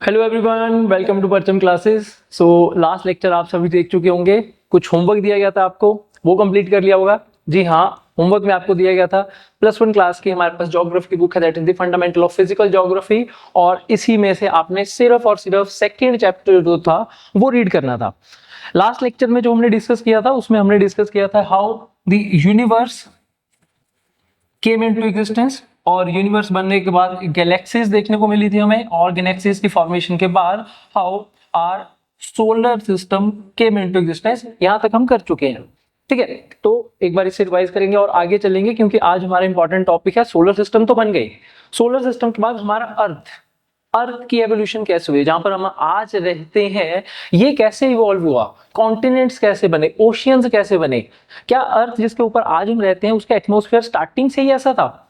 Hello everyone, welcome to परचम classes. So last lecture आप सभी देख चुके होंगे। कुछ होमवर्क दिया गया था आपको, वो कंप्लीट कर लिया होगा। जी हाँ, होमवर्क में आपको दिया गया था +1 क्लास की हमारे पास ज्योग्राफी की बुक है, that is the fundamental of physical geography. और इसी में से आपने सिर्फ और सिर्फ सेकेंड चैप्टर जो था वो रीड करना था। लास्ट लेक्चर में जो हमने डिस्कस किया था उसमें हमने डिस्कस किया था how the universe came into existence, और यूनिवर्स बनने के बाद गैलेक्सीज देखने को मिली थी हमें, और गैलेक्सीज की फॉर्मेशन के बाद how are solar system came into existence. यहां तक हम कर चुके हैं। ठीक है, तो एक बार इसे रिवाइज करेंगे और आगे चलेंगे, क्योंकि आज हमारा इंपॉर्टेंट टॉपिक है सोलर सिस्टम तो बन गई। सोलर सिस्टम के बाद हमारा अर्थ की एवोल्यूशन कैसे हुई, जहां पर हम आज रहते हैं ये कैसे इवॉल्व हुआ, कॉन्टिनेंट्स कैसे बने, ओशियंस कैसे बने, क्या अर्थ जिसके ऊपर आज हम रहते हैं उसका एटमॉस्फेयर स्टार्टिंग से ही ऐसा था,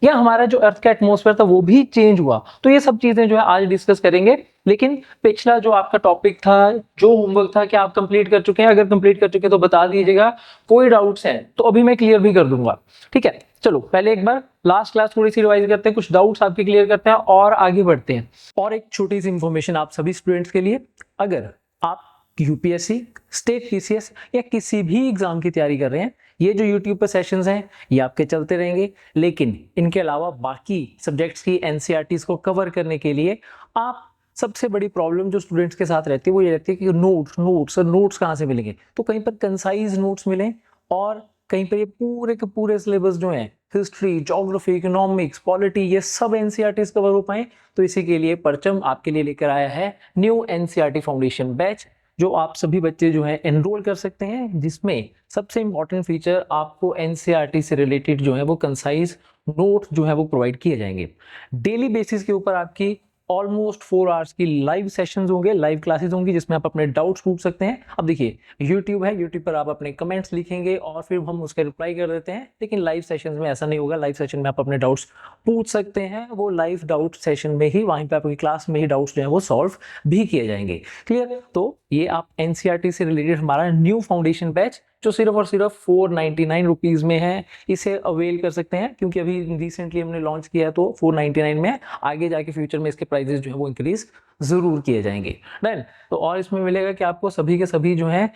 या हमारा जो अर्थ का एटमॉस्फेयर था वो भी चेंज हुआ। तो ये सब चीजें जो है आज डिस्कस करेंगे। लेकिन पिछला जो आपका टॉपिक था, जो होमवर्क था, क्या आप कंप्लीट कर चुके हैं? अगर कंप्लीट कर चुके हैं तो बता दीजिएगा। कोई डाउट्स हैं तो अभी मैं क्लियर भी कर दूंगा। ठीक है, चलो पहले एक बार लास्ट क्लास थोड़ी सी रिवाइज करते हैं, कुछ डाउट्स आपके क्लियर करते हैं और आगे बढ़ते हैं। और एक छोटी सी इंफॉर्मेशन आप सभी स्टूडेंट्स के लिए, अगर आप यूपीएससी, स्टेट पीसीएस या किसी भी एग्जाम की तैयारी कर रहे हैं, ये जो यूट्यूब पर सेशंस हैं ये आपके चलते रहेंगे। लेकिन इनके अलावा बाकी सब्जेक्ट्स की एनसीईआरटीज को कवर करने के लिए आप सबसे बड़ी प्रॉब्लम जो स्टूडेंट्स के साथ रहती है वो ये रहती है कि नोट्स कहाँ से मिलेंगे। तो कहीं पर कंसाइज नोट्स मिलें, और कहीं पर ये पूरे के पूरे सिलेबस जो है, हिस्ट्री, ज्योग्राफी, इकोनॉमिक्स, पॉलिटी, ये सब एनसीईआरटीज कवर हो पाए। तो इसी के लिए परचम आपके लिए लेकर आया है न्यू एनसीईआरटी फाउंडेशन बैच, जो आप सभी बच्चे जो है एनरोल कर सकते हैं, जिसमें सबसे इंपॉर्टेंट फीचर आपको एनसीईआरटी से रिलेटेड जो है वो कंसाइज नोट जो है वो प्रोवाइड किए जाएंगे। डेली बेसिस के ऊपर आपकी ऑलमोस्ट 4 आवर्स की लाइव सेशंस होंगे, लाइव क्लासेस होंगी, जिसमें आप अपने डाउट्स पूछ सकते हैं। अब देखिए, यूट्यूब है, यूट्यूब पर आप अपने कमेंट्स लिखेंगे और फिर हम उसका रिप्लाई कर देते हैं। लेकिन लाइव सेशंस में ऐसा नहीं होगा। लाइव सेशन में आप अपने डाउट्स पूछ सकते हैं, वो लाइव डाउट सेशन में ही, वहीं पे आपकी क्लास में ही डाउट्स जो है वो सॉल्व भी किए जाएंगे। क्लियर? तो ये आप एनसीईआरटी से रिलेटेड हमारा न्यू फाउंडेशन बैच जो सिर्फ और सिर्फ 499 रुपीज में है, इसे अवेल कर सकते हैं, क्योंकि अभी रिसेंटली हमने लॉन्च किया है तो 499 में। आगे जाके फ्यूचर में इसके प्राइजेस जो है वो इंक्रीज जरूर किए जाएंगे। डन। तो और इसमें मिलेगा कि आपको सभी के सभी जो है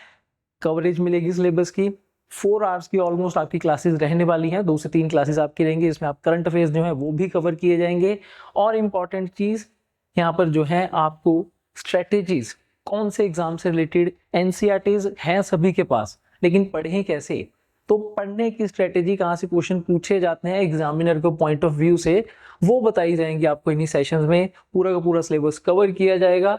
कवरेज मिलेगी सिलेबस की। 4 आवर्स की ऑलमोस्ट आपकी क्लासेस रहने वाली हैं, 2 से 3 क्लासेस आपकी रहेंगी, इसमें आप करंट अफेयर्स जो है वो भी कवर किए जाएंगे। और इंपॉर्टेंट चीज यहाँ पर जो है, आपको स्ट्रेटेजीज, कौन से एग्जाम से रिलेटेड एनसीईआरटीज हैं सभी के पास, लेकिन पढ़ें कैसे, तो पढ़ने की स्ट्रेटेजी, कहाँ से क्वेश्चन पूछे जाते हैं एग्जामिनर के पॉइंट ऑफ व्यू से, वो बताई जाएंगी आपको इन्हीं सेशंस में। पूरा का पूरा सिलेबस कवर किया जाएगा।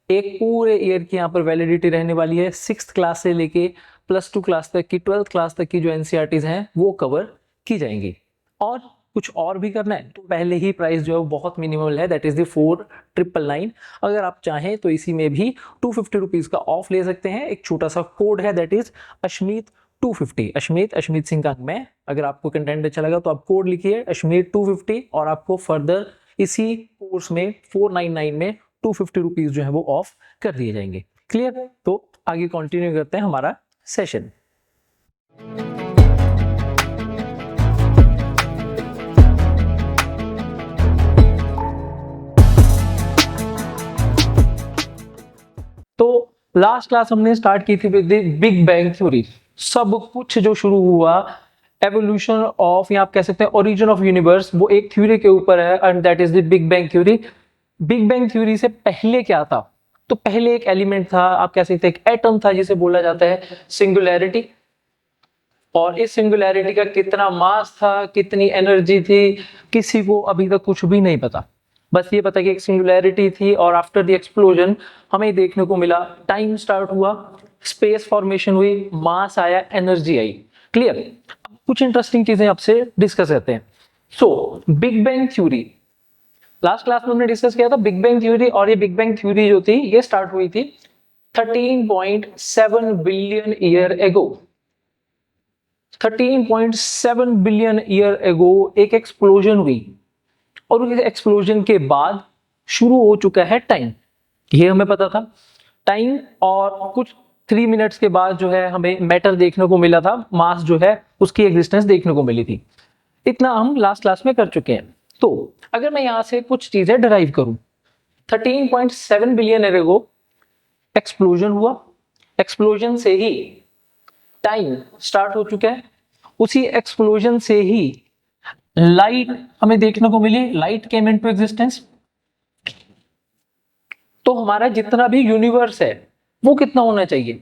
एक पूरे ईयर की यहाँ पर वैलिडिटी रहने वाली है। 6th क्लास से लेके +2 क्लास तक की, 12th क्लास तक की जो एनसीईआरटीज हैं वो कवर की जाएंगी। और कुछ और भी करना है तो पहले ही प्राइस जो है वो बहुत मिनिमल है, दैट इज द 4999। अगर आप चाहें तो इसी में भी 250 रुपीज का ऑफ ले सकते हैं। एक छोटा सा कोड है, दैट इज अश्मीत 250, अश्मीत सिंह का मैं। अगर आपको कंटेंट अच्छा लगा तो आप कोड लिखिए अश्मीत 250, और आपको फर्दर इसी कोर्स में 499 में 250 रुपीज जो है वो ऑफ कर दिए जाएंगे। क्लियर? तो आगे कंटिन्यू करते हैं हमारा सेशन। तो लास्ट क्लास हमने स्टार्ट की थी with the big bang theory. सब कुछ जो शुरू हुआ एवोल्यूशन ऑफ, या आप कह सकते हैं ओरिजिन ऑफ यूनिवर्स, वो एक थ्योरी के ऊपर है, and that is the big bang theory. Big bang theory से पहले क्या था? तो पहले एक एलिमेंट था, आप कह सकते हैं एक एटम था, जिसे बोला जाता है सिंगुलैरिटी। और इस सिंगुलैरिटी का कितना मास था, कितनी एनर्जी थी, किसी को अभी तक कुछ भी नहीं पता। बस ये पता कि एक सिंगुलैरिटी थी, और आफ्टर द एक्सप्लोजन हमें देखने को मिला टाइम स्टार्ट हुआ, स्पेस फॉर्मेशन हुई, मास आया, एनर्जी आई। क्लियर? कुछ इंटरेस्टिंग चीजें आपसे डिस्कस करते हैं। So big bang theory, last class में हमने डिस्कस किया था बिग बैंग थ्योरी। और ये बिग बैंग थ्योरी जो थी ये स्टार्ट हुई थी 13.7 बिलियन ईयर एगो। 13.7 बिलियन ईयर एगो एक एक्सप्लोजन हुई, और उस एक्सप्लोजन के बाद शुरू हो चुका है टाइम, ये हमें पता था। टाइम, और कुछ 3 मिनट्स के बाद जो है हमें मैटर देखने को मिला था, मास जो है उसकी एग्जिस्टेंस देखने को मिली थी। इतना हम लास्ट क्लास में कर चुके हैं। तो अगर मैं यहां से कुछ चीजें डिराइव करूं, 13.7 बिलियन ईयर अगो एक्सप्लोजन हुआ, एक्सप्लोजन से ही टाइम स्टार्ट हो चुका है, उसी एक्सप्लोजन से ही लाइट हमें देखने को मिली, लाइट केम इनटू एग्जिस्टेंस। तो हमारा जितना भी यूनिवर्स है वो कितना होना चाहिए?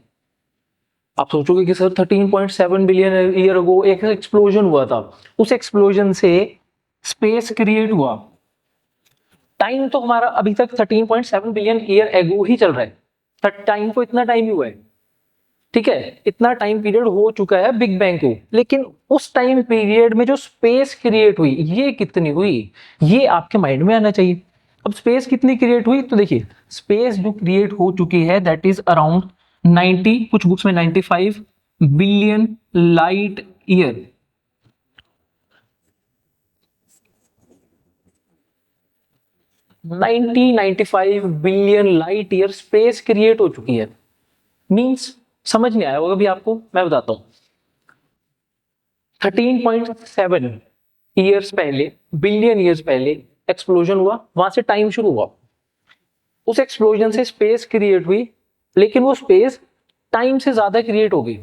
आप सोचोगे कि सर 13.7 बिलियन ईयर अगो एक एक्सप्लोजन हुआ था, उस एक्सप्लोजन से स्पेस क्रिएट हुआ, टाइम तो हमारा अभी तक 13.7 बिलियन ईयर अगो ही चल रहा है, टाइम को इतना टाइम ही हुआ है, ठीक है, इतना टाइम पीरियड हो चुका है बिग बैंग को, लेकिन उस टाइम पीरियड में जो स्पेस क्रिएट हुई ये कितनी हुई, ये आपके माइंड में आना चाहिए। अब स्पेस कितनी क्रिएट हुई, तो देखिए स्पेस जो क्रिएट हो चुकी है दैट इज अराउंड 90, कुछ बुक्स में 95 billion light year. Ninety 95 billion light year space create हो चुकी है। मींस समझ नहीं आया होगा अभी आपको, मैं बताता हूं। 13.7 ईयर्स पहले, बिलियन ईयर्स पहले एक्सप्लोजन हुआ, वहां से टाइम शुरू हुआ, उस एक्सप्लोजन से स्पेस क्रिएट हुई, लेकिन वो स्पेस टाइम से ज्यादा क्रिएट हो गई,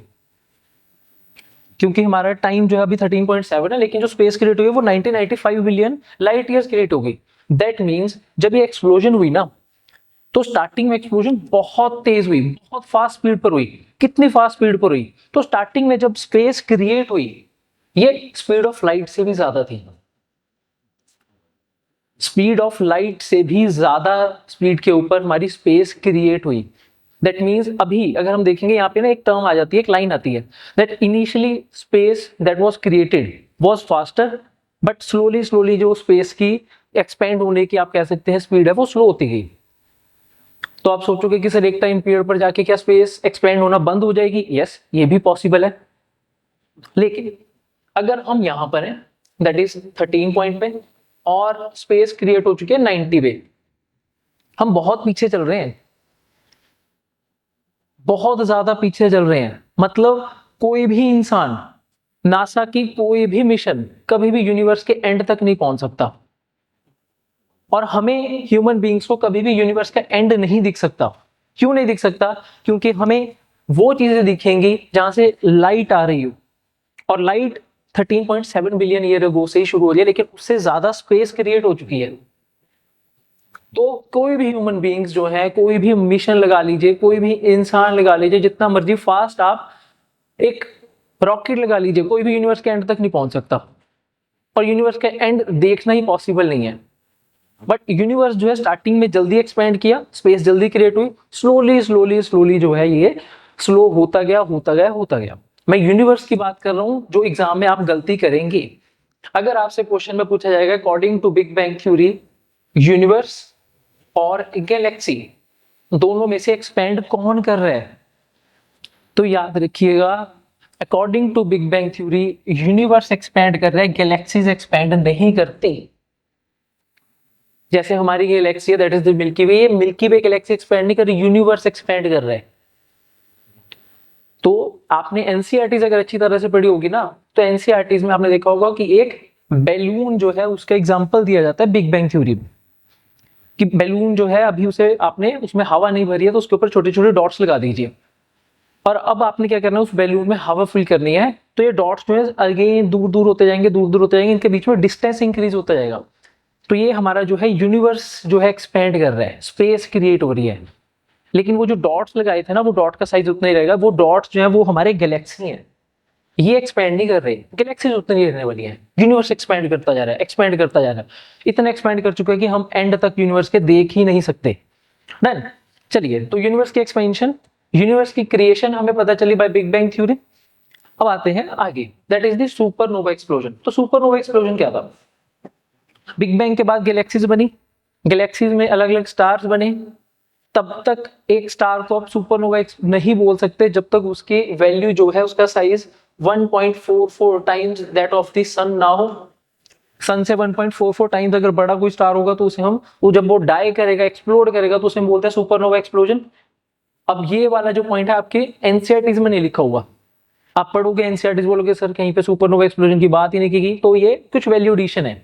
क्योंकि हमारा टाइम जो है अभी 13.7 है, लेकिन जो स्पेस क्रिएट हुई वो 1995 बिलियन लाइट ईयर्स क्रिएट हो गई। दैट मीन्स जब ये एक्सप्लोजन हुई ना, तो स्टार्टिंग में एक्सप्लोजन बहुत तेज हुई, बहुत फास्ट स्पीड पर हुई। कितनी फास्ट स्पीड पर हुई, तो स्टार्टिंग में जब स्पेस क्रिएट हुई ये स्पीड ऑफ लाइट से भी ज्यादा थी, स्पीड ऑफ लाइट से भी ज्यादा स्पीड के ऊपर हमारी स्पेस क्रिएट हुई। दैट मीन्स अभी अगर हम देखेंगे यहाँ पे ना एक टर्म आ जाती है, एक लाइन आती है, that initially space that was created was faster, but slowly slowly जो स्पेस की एक्सपेंड होने की आप कह सकते हैं स्पीड है वो स्लो होती गई। तो आप सोचोगे कि सर एक टाइम पीरियड पर जाके क्या स्पेस एक्सपेंड होना बंद हो जाएगी? यस, ये भी पॉसिबल है। लेकिन अगर हम यहां पर हैं दैट इज 13 पॉइंट पे और स्पेस क्रिएट हो चुकी है 90 पे, हम बहुत पीछे चल रहे हैं, बहुत ज्यादा पीछे चल रहे हैं। मतलब कोई भी इंसान, नासा की कोई भी मिशन कभी भी यूनिवर्स के एंड तक नहीं पहुंच सकता, और हमें ह्यूमन बीइंग्स को कभी भी यूनिवर्स का एंड नहीं दिख सकता। क्यों नहीं दिख सकता? क्योंकि हमें वो चीजें दिखेंगी जहां से लाइट आ रही हो, और लाइट 13.7 बिलियन ईयर अगो से ही शुरू हो रही है, लेकिन उससे ज्यादा स्पेस क्रिएट हो चुकी है। तो कोई भी ह्यूमन बीइंग्स जो है, कोई भी मिशन लगा लीजिए, कोई भी इंसान लगा लीजिए, जितना मर्जी फास्ट आप एक रॉकेट लगा लीजिए, कोई भी यूनिवर्स के एंड तक नहीं पहुंच सकता, और यूनिवर्स का एंड देखना ही पॉसिबल नहीं है। बट यूनिवर्स जो है स्टार्टिंग में जल्दी एक्सपेंड किया, स्पेस जल्दी क्रिएट हुई, स्लोली स्लोली स्लोली जो है ये स्लो होता गया होता गया होता गया। मैं यूनिवर्स की बात कर रहा हूं जो एग्जाम में आप गलती करेंगे। अगर आपसे क्वेश्चन में पूछा जाएगा according to big bang theory universe और गैलेक्सी दोनों में से एक्सपेंड कौन कर रहा है, तो याद रखिएगा according to big bang theory universe expand कर रहा है, गैलेक्सीज एक्सपेंड नहीं करती। जैसे हमारी गैलेक्सी है दैट इज द मिल्की वे, ये मिल्की वे गैलेक्सी एक्सपेंड नहीं कर रही, यूनिवर्स एक्सपेंड कर रहा है। तो आपने एनसीईआरटी अगर अच्छी तरह से पढ़ी होगी ना, तो एनसीईआरटी में आपने देखा होगा कि एक बैलून जो है उसका एग्जांपल दिया जाता है बिग बैंग थ्योरी में, कि बैलून जो है अभी उसे आपने उसमें हवा नहीं भरी है तो उसके ऊपर छोटे छोटे डॉट्स लगा दीजिए, और अब आपने क्या करना है उस बैलून में हवा फिल करनी है, तो ये डॉट्स जो है अगेन दूर दूर होते जाएंगे, दूर दूर होते जाएंगे, इनके बीच में डिस्टेंस इंक्रीज होता जाएगा। तो ये हमारा जो है यूनिवर्स जो है एक्सपेंड कर रहा है, स्पेस क्रिएट हो रही है। लेकिन वो जो डॉट्स लगाए थे ना, वो डॉट का साइज उतना ही रहेगा, वो डॉट्स जो है वो हमारे गैलेक्सी हैं, ये एक्सपेंड नहीं कर रहे, गैलेक्सीज उतनी रहने वाली है। यूनिवर्स एक्सपेंड करता जा रहा है, एक्सपेंड करता जा रहा है, इतना एक्सपेंड कर चुका है कि हम एंड तक यूनिवर्स के देख ही नहीं सकते। डन। चलिए, तो यूनिवर्स की एक्सपेंशन, यूनिवर्स की क्रिएशन हमें पता चली बाय बिग बैंग थ्योरी। अब आते हैं आगे, that is the supernova explosion. तो सुपरनोवा एक्सप्लोजन क्या था? बिग बैंग के बाद गैलेक्सीज बनी, गैलेक्सीज में अलग अलग स्टार्स बने। तब तक एक स्टार को आप सुपरनोवा नहीं बोल सकते जब तक उसकी वैल्यू जो है उसका size 1.44 times that of the sun ना हो। सन से 1.44 टाइम्स अगर बड़ा कोई स्टार होगा तो उसे हम, वो जब वो डाई करेगा, एक्सप्लोड करेगा, तो उसे हम बोलते हैं सुपरनोवा एक्सप्लोजन। अब ये वाला जो पॉइंट है आपके एनसीईआरटी में नहीं लिखा हुआ, आप पढ़ोगे एनसीईआरटी बोलोगे सर कहीं पे सुपरनोवा एक्सप्लोजन की बात ही नहीं की गई, तो ये कुछ वैल्यू एडिशन है।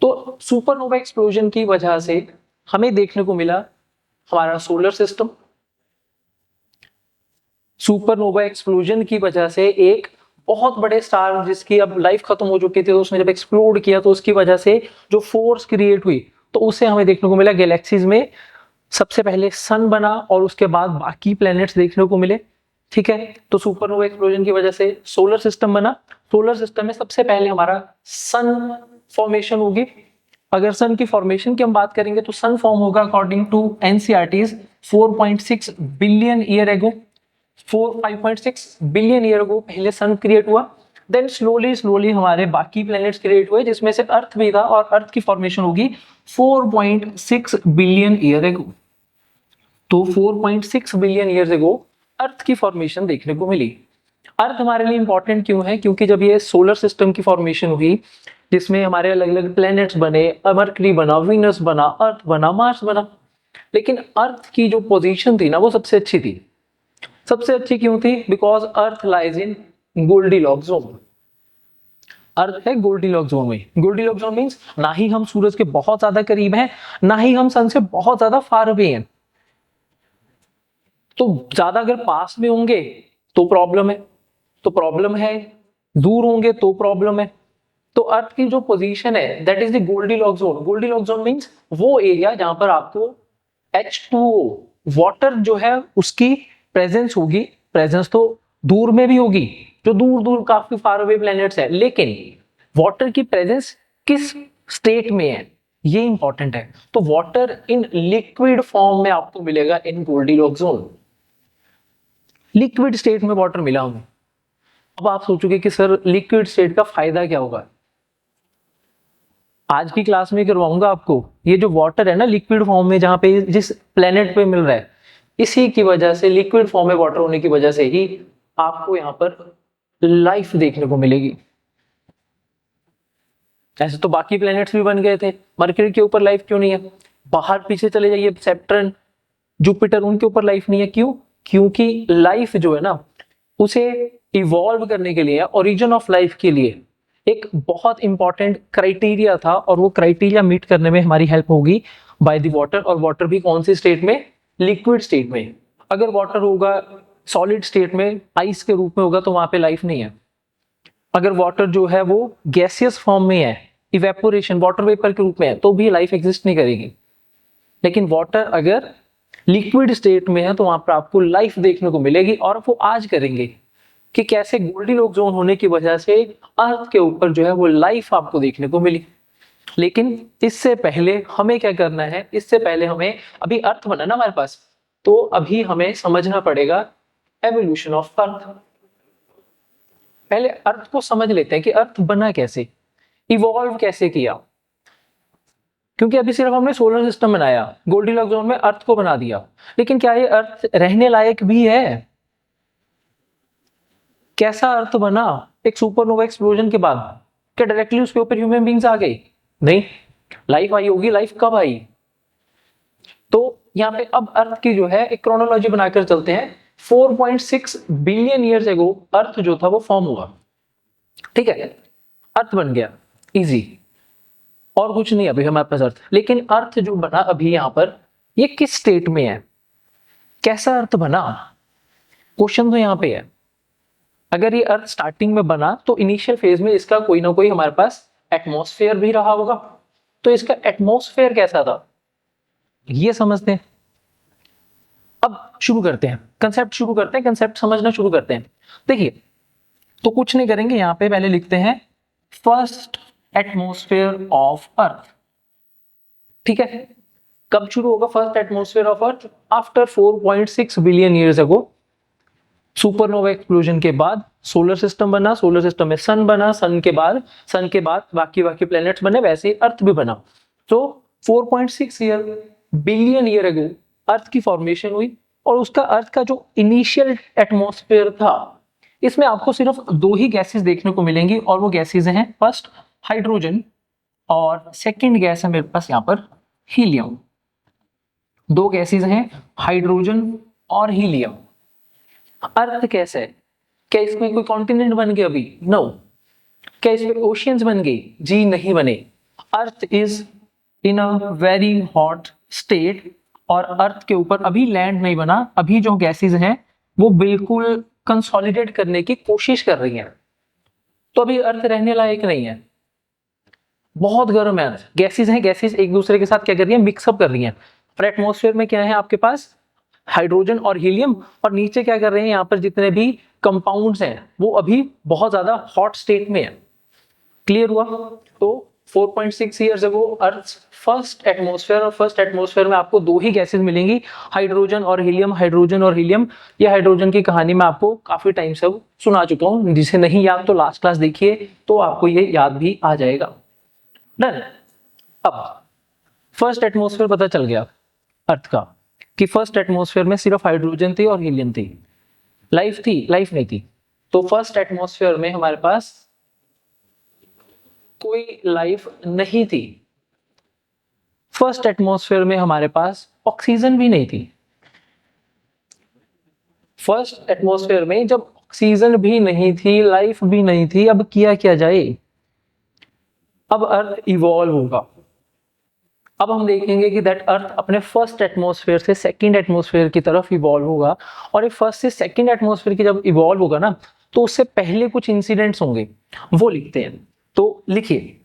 तो सुपरनोवा एक्सप्लोजन की वजह से हमें देखने को मिला हमारा सोलर सिस्टम सुपरनोवा एक्सप्लोजन की वजह से एक बहुत बड़े स्टार जिसकी अब लाइफ खत्म हो चुकी थी, तो उसने जब एक्सप्लोड किया तो उसकी वजह से जो फोर्स क्रिएट हुई तो उससे हमें देखने को मिला गैलेक्सीज में सबसे पहले सन बना और उसके बाद बाकी प्लैनेट्स देखने को मिले। ठीक है, तो सुपरनोवा एक्सप्लोजन की वजह से सोलर सिस्टम बना। सोलर सिस्टम में सबसे पहले हमारा सन फॉर्मेशन होगी। अगर सन की फॉर्मेशन की हम बात करेंगे तो सन फॉर्म होगा according to NCERT's 4.6 billion year ago. 5.6 billion year को पहले सन क्रिएट हुआ, देन स्लोली स्लोली हमारे बाकी प्लैनेट्स क्रिएट हुए जिसमें से अर्थ भी था, और अर्थ की फॉर्मेशन होगी 4.6 बिलियन ईयर एगो। तो 4.6 बिलियन ईयर्स एगो अर्थ की फॉर्मेशन देखने को मिली। अर्थ हमारे लिए इंपॉर्टेंट क्यों है? क्योंकि जब ये सोलर सिस्टम की फॉर्मेशन हुई जिसमें हमारे अलग अलग प्लैनेट्स बने, मरकरी बना, वीनस बना, अर्थ बना, मार्स बना, लेकिन अर्थ की जो पोजीशन थी ना वो सबसे अच्छी थी। सबसे अच्छी क्यों थी? Because earth lies in Goldilocks zone. Earth है गोल्डीलॉक्स जोन में। गोल्डीलॉक्स जोन मींस ना ही हम सूरज के बहुत ज्यादा करीब हैं, ना ही हम सन से बहुत ज्यादा फार अवे हैं। तो ज्यादा अगर पास में होंगे तो प्रॉब्लम है, तो प्रॉब्लम है, दूर होंगे तो प्रॉब्लम है। तो अर्थ की जो पोजीशन है that is the Goldilocks zone. Goldilocks zone means वो एरिया जहां पर आपको H2O वाटर जो है उसकी प्रेजेंस होगी। प्रेजेंस तो दूर में भी होगी, जो दूर दूर काफी फार अवे प्लैनेट्स है, लेकिन वाटर की प्रेजेंस किस स्टेट में है ये इंपॉर्टेंट है। तो वाटर इन लिक्विड फॉर्म में आपको मिलेगा इन गोल्डीलॉक्स जोन। लिक्विड स्टेट में वाटर मिला हमें। अब आप सोचोगे कि सर लिक्विड स्टेट का फायदा क्या होगा? आज की क्लास में करवाऊंगा आपको। ये जो वाटर है ना लिक्विड फॉर्म में, जहां पे जिस प्लेनेट पे मिल रहा है, इसी की वजह से, लिक्विड फॉर्म में वाटर होने की वजह से ही आपको यहाँ पर लाइफ देखने को मिलेगी। ऐसे तो बाकी प्लैनेट्स भी बन गए थे, मरकरी के ऊपर लाइफ क्यों नहीं है? बाहर पीछे चले जाइए, सैटर्न, जुपिटर, उनके ऊपर लाइफ नहीं है। क्यों? क्योंकि लाइफ जो है ना उसे इवॉल्व करने के लिए, ओरिजिन ऑफ लाइफ के लिए एक बहुत इंपॉर्टेंट क्राइटेरिया था, और वो क्राइटेरिया मीट करने में हमारी हेल्प होगी बाय द वाटर। और वाटर भी कौन सी स्टेट में? लिक्विड स्टेट में। अगर वाटर होगा सॉलिड स्टेट में, आइस के रूप में होगा, तो वहां पे लाइफ नहीं है। अगर वाटर जो है वो गैसियस फॉर्म में है, इवेपोरेशन, वाटर वेपर के रूप में है, तो भी लाइफ एग्जिस्ट नहीं करेगी। लेकिन वाटर अगर लिक्विड स्टेट में है तो वहां पर आपको लाइफ देखने को मिलेगी, और वो आज करेंगे कि कैसे गोल्डीलॉक्स जोन होने की वजह से अर्थ के ऊपर जो है वो लाइफ आपको देखने को मिली। लेकिन इससे पहले हमें क्या करना है? इससे पहले हमें, अभी अर्थ बना ना हमारे पास, तो अभी हमें समझना पड़ेगा एवोल्यूशन ऑफ अर्थ। पहले अर्थ को समझ लेते हैं कि अर्थ बना कैसे, इवॉल्व कैसे किया। क्योंकि अभी सिर्फ हमने सोलर सिस्टम बनाया, गोल्डीलॉक्स जोन में अर्थ को बना दिया, लेकिन क्या ये अर्थ रहने लायक भी है? कैसा अर्थ बना एक सुपरनोवा एक्सप्लोजन के बाद? क्या डायरेक्टली उसके ऊपर ह्यूमन बींग्स आ गए? नहीं, लाइफ आई होगी। लाइफ कब आई? तो यहाँ पे अब अर्थ की जो है एक क्रोनोलॉजी बनाकर चलते हैं। 4.6 बिलियन ईयर्स एगो अर्थ जो था वो फॉर्म हुआ। ठीक है, अर्थ बन गया, इजी, और कुछ नहीं अभी हमारे पास अर्थ। लेकिन अर्थ जो बना अभी यहाँ पर, ये किस स्टेट में है? कैसा अर्थ बना? क्वेश्चन तो यहाँ पे है। अगर ये अर्थ स्टार्टिंग में बना तो इनिशियल फेज में इसका कोई ना कोई हमारे पास एटमॉस्फेयर भी रहा होगा। तो इसका एटमॉस्फेयर कैसा था ये समझते हैं। अब शुरू करते हैं, कंसेप्ट शुरू करते हैं, कंसेप्ट समझना शुरू करते हैं। देखिए, तो कुछ नहीं करेंगे, यहां पे पहले लिखते हैं फर्स्ट एटमॉस्फेयर ऑफ अर्थ। ठीक है, कब शुरू होगा first atmosphere of earth? After 4.6 billion years ago. Supernova explosion के बाद सोलर सिस्टम बना, सोलर सिस्टम में सन बना, सन के बाद बाकी प्लैनेट्स बने, वैसे ही अर्थ भी बना। तो 4.6 बिलियन ईयर अगो अर्थ की फॉर्मेशन हुई, और उसका अर्थ का जो इनिशियल एटमॉस्फेयर था, इसमें आपको सिर्फ दो ही गैसेस देखने को मिलेंगी, और वो गैसेस हैं फर्स्ट हाइड्रोजन, और सेकंड गैस है मेरे पास यहाँ पर हीलियम। दो गैसेस हैं, हाइड्रोजन और हीलियम। अर्थ कैसे है? क्या इसमें कोई कॉन्टिनेंट बन गया अभी? नो। क्या इसमें ओशियंस बन गई? जी नहीं बने। Earth is in a very hot state और अर्थ के ऊपर अभी लैंड नहीं बना, अभी जो गैसेस हैं वो बिल्कुल कंसोलिडेट करने की कोशिश कर रही हैं, तो अभी अर्थ रहने लायक नहीं है, बहुत गर्म है अर्थ। गैसेस हैं, गैसेस एक दूसरे के साथ क्या कर रही है, मिक्सअप कर रही हैं। और एटमॉस्फेयर में क्या है आपके पास, हाइड्रोजन और हीलियम, और नीचे क्या कर रहे हैं, यहाँ पर जितने भी कंपाउंड्स हैं वो अभी बहुत ज्यादा हॉट स्टेट में है। क्लियर हुआ? तो 4.6 ईयर्स अगो अर्थ फर्स्ट एटमॉस्फेयर, और फर्स्ट एटमॉस्फेयर में आपको दो ही गैसेस मिलेंगी, हाइड्रोजन और हीलियम, हाइड्रोजन और हीलियम। ये हाइड्रोजन की कहानी मैं आपको काफी टाइम से सुना चुका हूँ, जिसे नहीं याद तो लास्ट क्लास देखिए तो आपको ये याद भी आ जाएगा। डन। अब फर्स्ट एटमॉस्फेयर पता चल गया अर्थ का कि फर्स्ट एटमॉस्फेयर में सिर्फ हाइड्रोजन थी और हीलियम थी, लाइफ थी, लाइफ नहीं थी। तो फर्स्ट एटमॉस्फेयर में हमारे पास कोई लाइफ नहीं थी। फर्स्ट एटमॉस्फेयर में हमारे पास ऑक्सीजन भी नहीं थी। फर्स्ट एटमॉस्फेयर में जब ऑक्सीजन भी नहीं थी, लाइफ भी नहीं थी, अब किया जाए? अब अर्थ इवॉल्व होगा। अब हम देखेंगे कि दैट अर्थ अपने फर्स्ट एटमॉस्फेयर से सेकंड एटमॉस्फेयर की तरफ इवॉल्व होगा। और ये फर्स्ट से सेकंड एटमॉस्फेयर की जब इवॉल्व होगा ना, तो उससे पहले कुछ इंसिडेंट्स होंगे, वो लिखते हैं। तो लिखिए,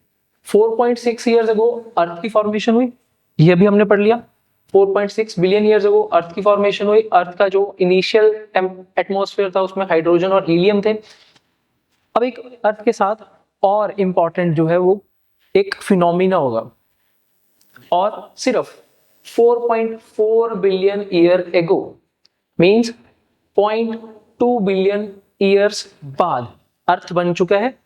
4.6 ईयर्स अगो अर्थ की फॉर्मेशन हुई, ये भी हमने पढ़ लिया। 4.6 बिलियन ईयर्स अगो अर्थ की फॉर्मेशन हुई। अर्थ का जो इनिशियल एटमॉस्फेयर था उसमें हाइड्रोजन और हीलियम थे। अब एक अर्थ के साथ और इंपॉर्टेंट जो है वो एक फिनोमिना होगा, और सिर्फ 4.4 बिलियन ईयर एगो, मींस 0.2 बिलियन ईयर्स बाद अर्थ बन चुका है।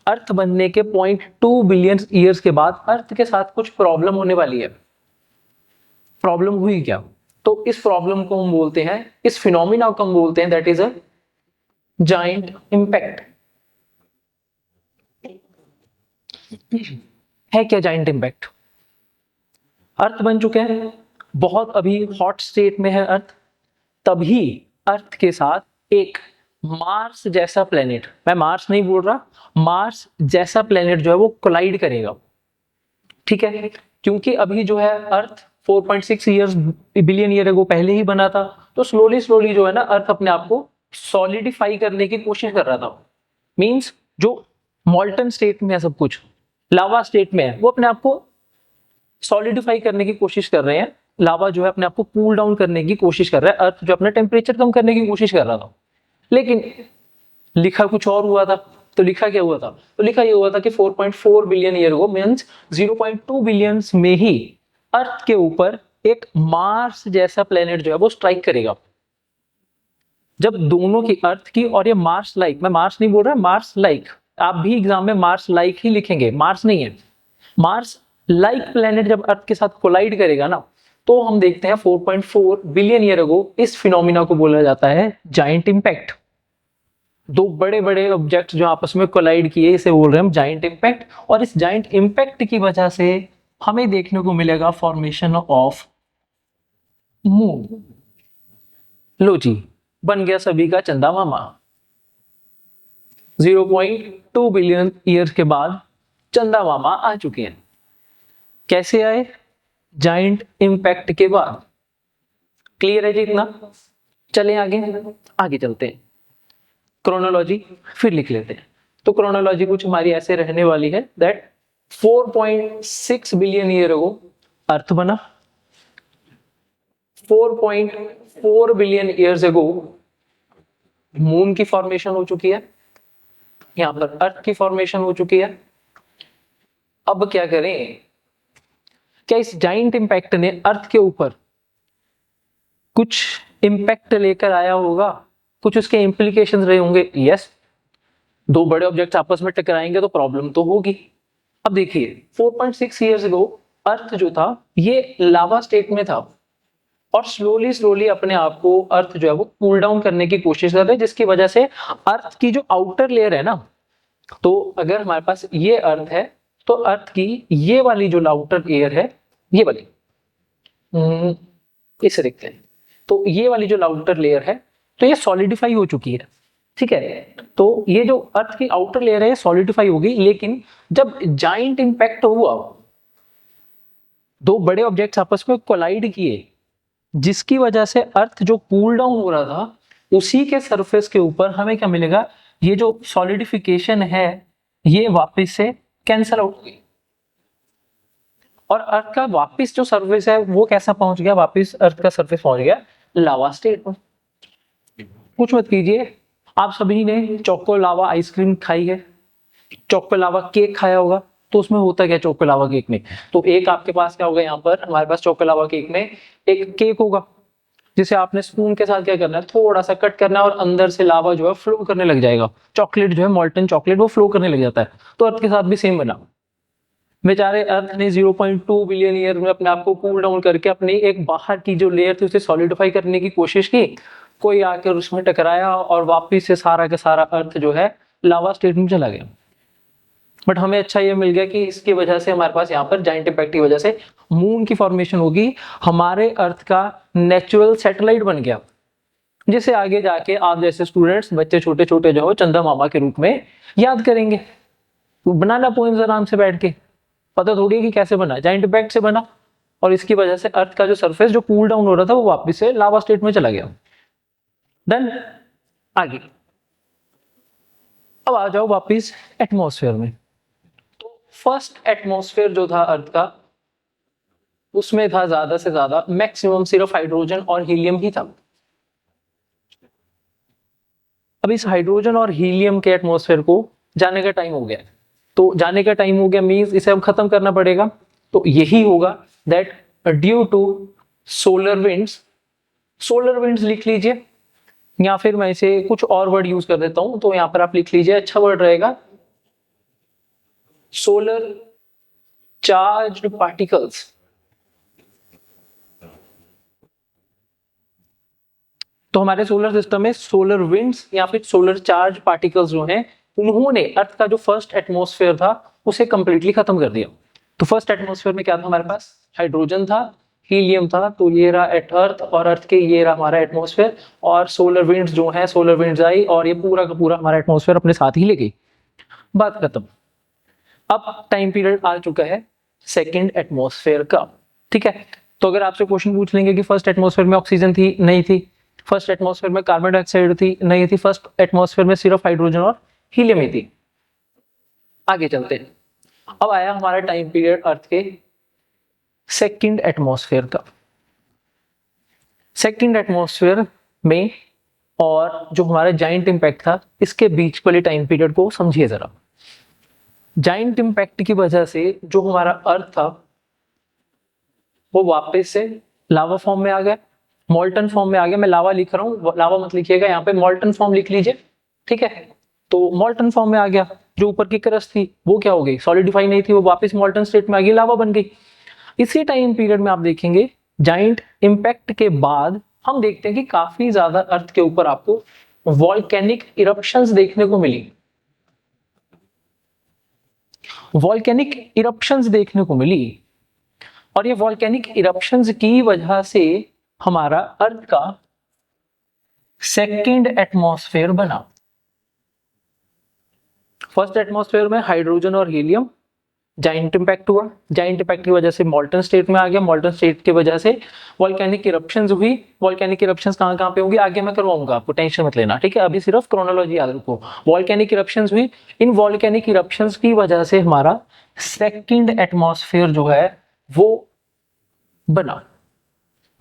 अर्थ बनने के 0.2 बिलियन ईयर्स के बाद अर्थ के साथ कुछ प्रॉब्लम होने वाली है। प्रॉब्लम हुई क्या? तो इस प्रॉब्लम को हम बोलते हैं, इस फिनोमिना को हम बोलते हैं that is a giant impact. है क्या जायंट इंपैक्ट? अर्थ बन चुके हैं, बहुत अभी हॉट स्टेट में है अर्थ, तभी अर्थ के साथ एक मार्स जैसा प्लेनेट, मैं मार्स नहीं बोल रहा, मार्स जैसा प्लेनेट जो है वो कोलाइड करेगा। ठीक है, क्योंकि अभी जो है अर्थ 4.6 ईयर्स बिलियन ईयर अगो पहले ही बना था, तो स्लोली स्लोली जो है ना अर्थ अपने आप को सॉलिडिफाई करने की कोशिश कर रहा था। मींस जो मॉल्टन स्टेट में है, सब कुछ लावा स्टेट में है, वो अपने आप को सॉलिडिफाई करने की कोशिश कर रहे हैं। लावा जो है अपने आप को कूल डाउन करने की कोशिश कर रहा है, अर्थ जो अपना टेम्परेचर कम करने की कोशिश कर रहा था। लेकिन लिखा कुछ और हुआ था। तो लिखा क्या हुआ था? तो लिखा ये हुआ था कि 4.4 बिलियन ईयर को मींस 0.2 बिलियन में ही अर्थ के ऊपर एक मार्स जैसा प्लेनेट जो है वो स्ट्राइक करेगा। जब दोनों की, अर्थ की और ये मार्स लाइक, मैं मार्स नहीं बोल रहा, मार्स लाइक, आप भी एग्जाम में मार्स लाइक ही लिखेंगे, मार्स नहीं है, मार्स लाइक प्लेनेट जब अर्थ के साथ कोलाइड करेगा ना, तो हम देखते हैं 4.4 बिलियन ईयर अगो इस फिनोमिना को बोला जाता है जायंट इंपैक्ट। दो बड़े बड़े ऑब्जेक्ट जो आपस में कोलाइड किए, इसे बोल रहे हैं हम जायंट इंपैक्ट। और इस जायंट इंपैक्ट की वजह से हमें देखने को मिलेगा फॉर्मेशन ऑफ मून। लो जी, बन गया सभी का चंदा मामा। 0.2 बिलियन ईयर के बाद चंदा मामा आ चुके हैं। कैसे आए? जाइंट इंपैक्ट के बाद। क्लियर है जी इतना? चलें आगे, आगे चलते हैं। क्रोनोलॉजी फिर लिख लेते हैं। तो क्रोनोलॉजी कुछ हमारी ऐसे रहने वाली है दैट 4.6 बिलियन ईयर अगो अर्थ बना, 4.4 बिलियन ईयर्स अगो मून की फॉर्मेशन हो चुकी है, यहां पर अर्थ की फॉर्मेशन हो चुकी है। अब क्या करें? क्या इस जाइंट इंपैक्ट ने अर्थ के ऊपर कुछ इंपैक्ट लेकर आया होगा? कुछ उसके इंप्लीकेशंस रहे होंगे? यस, दो बड़े ऑब्जेक्ट आपस में टकराएंगे तो प्रॉब्लम तो होगी। अब देखिए, 4.6 इयर्स अगो अर्थ जो था ये लावा स्टेट में था, और स्लोली स्लोली अपने आप को अर्थ जो है वो कूल डाउन करने की कोशिश कर रहा है, जिसकी वजह से अर्थ की जो आउटर लेयर है ना, तो अगर हमारे पास ये अर्थ है, तो अर्थ की ये वाली जो आउटर लेयर है, ये वाली, इसे देखते हैं, तो ये वाली जो आउटर लेयर है, तो ये सॉलिडिफाई हो चुकी है। ठीक है, तो ये जो अर्थ की आउटर लेयर है ये सॉलिडिफाई होगी, लेकिन जब जाइंट इंपैक्ट हुआ, दो बड़े ऑब्जेक्ट्स आपस में कोलाइड किए, जिसकी वजह से अर्थ जो कूल डाउन हो रहा था उसी के सरफेस के ऊपर हमें क्या मिलेगा, ये जो सॉलिडिफिकेशन है ये वापस से कैंसल आउट हुई और अर्थ का वापस जो सरफेस है वो कैसा पहुंच गया, वापस अर्थ का सरफेस पहुंच गया लावा स्टेट में। कुछ मत कीजिए, आप सभी ने चोको लावा आइसक्रीम खाई है, चोको लावा केक खाया होगा, तो उसमें होता क्या चोको लावा केक में, तो एक आपके पास क्या होगा, यहाँ पर हमारे पास चोको लावा केक में एक केक होगा जिसे आपने स्पून के साथ क्या करना है, थोड़ा सा कट करना है और अंदर से लावा जो है फ्लो करने लग जाएगा, चॉकलेट जो है मॉल्टन चॉकलेट वो फ्लो करने लग जाता है। तो अर्थ के साथ भी सेम बना, बेचारे अर्थ ने 0.2 बिलियन ईयर में अपने आप को कूल डाउन करके अपनी एक बाहर की जो लेयर थी उसे सॉलिडिफाई करने की कोशिश की, कोई आकर उसमें टकराया और वापिस से सारा का सारा अर्थ जो है लावा स्टेट में चला गया। बट हमें अच्छा ये मिल गया कि इसकी वजह से हमारे पास यहाँ पर जाइंट इम्पैक्ट की वजह से मून की फॉर्मेशन होगी, हमारे अर्थ का नेचुरल सैटेलाइट बन गया, जिसे आगे जाके आप जैसे स्टूडेंट्स बच्चे छोटे छोटे जो हो चंदा मामा के रूप में याद करेंगे। बनाना पोएम्स आराम से बैठ के, पता थोड़ी है कि कैसे बना, जाइंट इम्पैक्ट से बना और इसकी वजह से अर्थ का जो सरफेस जो कूल डाउन हो रहा था वो वापस से लावा स्टेट में चला गया। डन। आगे अब आ जाओ वापस एटमॉस्फेयर में। तो फर्स्ट एटमॉस्फेयर जो था अर्थ का उसमें था ज्यादा से ज्यादा मैक्सिमम सिर्फ हाइड्रोजन और हीलियम ही था। अब इस हाइड्रोजन और हीलियम के एटमॉस्फेयर को जाने का टाइम हो गया, तो जाने का टाइम हो गया मींस इसे अब खत्म करना पड़ेगा, तो यही होगा that due to solar winds, solar winds लिख लीजिए या फिर मैं इसे कुछ और वर्ड यूज कर देता हूं, तो यहां पर आप लिख लीजिए, अच्छा वर्ड रहेगा सोलर चार्ज्ड पार्टिकल्स। तो हमारे सोलर सिस्टम में सोलर विंड्स या फिर सोलर चार्ज पार्टिकल्स जो हैं उन्होंने अर्थ का जो फर्स्ट एटमॉस्फेयर था उसे कंप्लीटली खत्म कर दिया। तो फर्स्ट एटमॉस्फेयर में क्या था हमारे पास, हाइड्रोजन था, हीलियम था, तो ये रहा एट अर्थ और अर्थ के ये रहा हमारा एटमॉस्फेयर, और सोलर विंड्स जो है सोलर विंड्स आई और ये पूरा का पूरा हमारा एटमॉस्फेयर अपने साथ ही ले गई, बात खत्म। अब टाइम पीरियड आ चुका है सेकेंड एटमॉस्फेयर का, ठीक है। तो अगर आपसे क्वेश्चन पूछ लेंगे कि फर्स्ट एटमॉस्फेयर में ऑक्सीजन थी, नहीं थी, फर्स्ट एटमॉस्फेयर में कार्बन डाइऑक्साइड थी, नहीं थी, फर्स्ट एटमॉस्फेयर में सिर्फ हाइड्रोजन और हीलियम ही थी। आगे चलते हैं, अब आया हमारा टाइम पीरियड अर्थ के सेकंड एटमॉस्फेयर का। सेकंड एटमॉस्फेयर में और जो हमारा जाइंट इम्पैक्ट था इसके बीच वाले टाइम पीरियड को समझिए जरा। जाइंट इम्पैक्ट की वजह से जो हमारा अर्थ था वो वापस से लावा फॉर्म में आ गया, मॉल्टन फॉर्म में आ गया। मैं लावा लिख रहा हूँ, लावा मत लिखिएगा, यहाँ पे मॉल्टन फॉर्म लिख लीजिए, ठीक है। तो मॉल्टन फॉर्म में आ गया, जो ऊपर की क्रस्ट थी वो क्या हो गई, सॉलिडिफाई नहीं थी, वो वापस मॉल्टन स्टेट में आ गई, लावा बन गई। इसी टाइम पीरियड में आप देखेंगे जाइंट इम्पैक्ट के बाद हम देखते हैं कि काफी ज्यादा अर्थ के ऊपर आपको वॉल्केनिक इरप्शंस देखने को मिली, वॉल्केनिक इरप्शंस देखने को मिली, और ये वॉल्केनिक इरप्शंस की वजह से हमारा अर्थ का सेकंड एटमॉस्फेयर बना। फर्स्ट एटमॉस्फेयर में हाइड्रोजन और हीलियम, जाइंट इम्पैक्ट हुआ, जाइंट इम्पैक्ट की वजह से मॉल्टन स्टेट में आ गया, मॉल्टन स्टेट की वजह से वॉल्केनिक इरप्शंस हुई। वॉल्केनिक इरप्शंस कहां कहां पे होंगी आगे मैं करवाऊंगा, आपको टेंशन मत लेना, ठीक है। अभी सिर्फ क्रोनोलॉजी याद रखो। वॉल्केनिक इरप्शंस हुई, इन वॉल्केनिक इरप्शंस की वजह से हमारा सेकंड एटमॉस्फेयर जो है वो बना।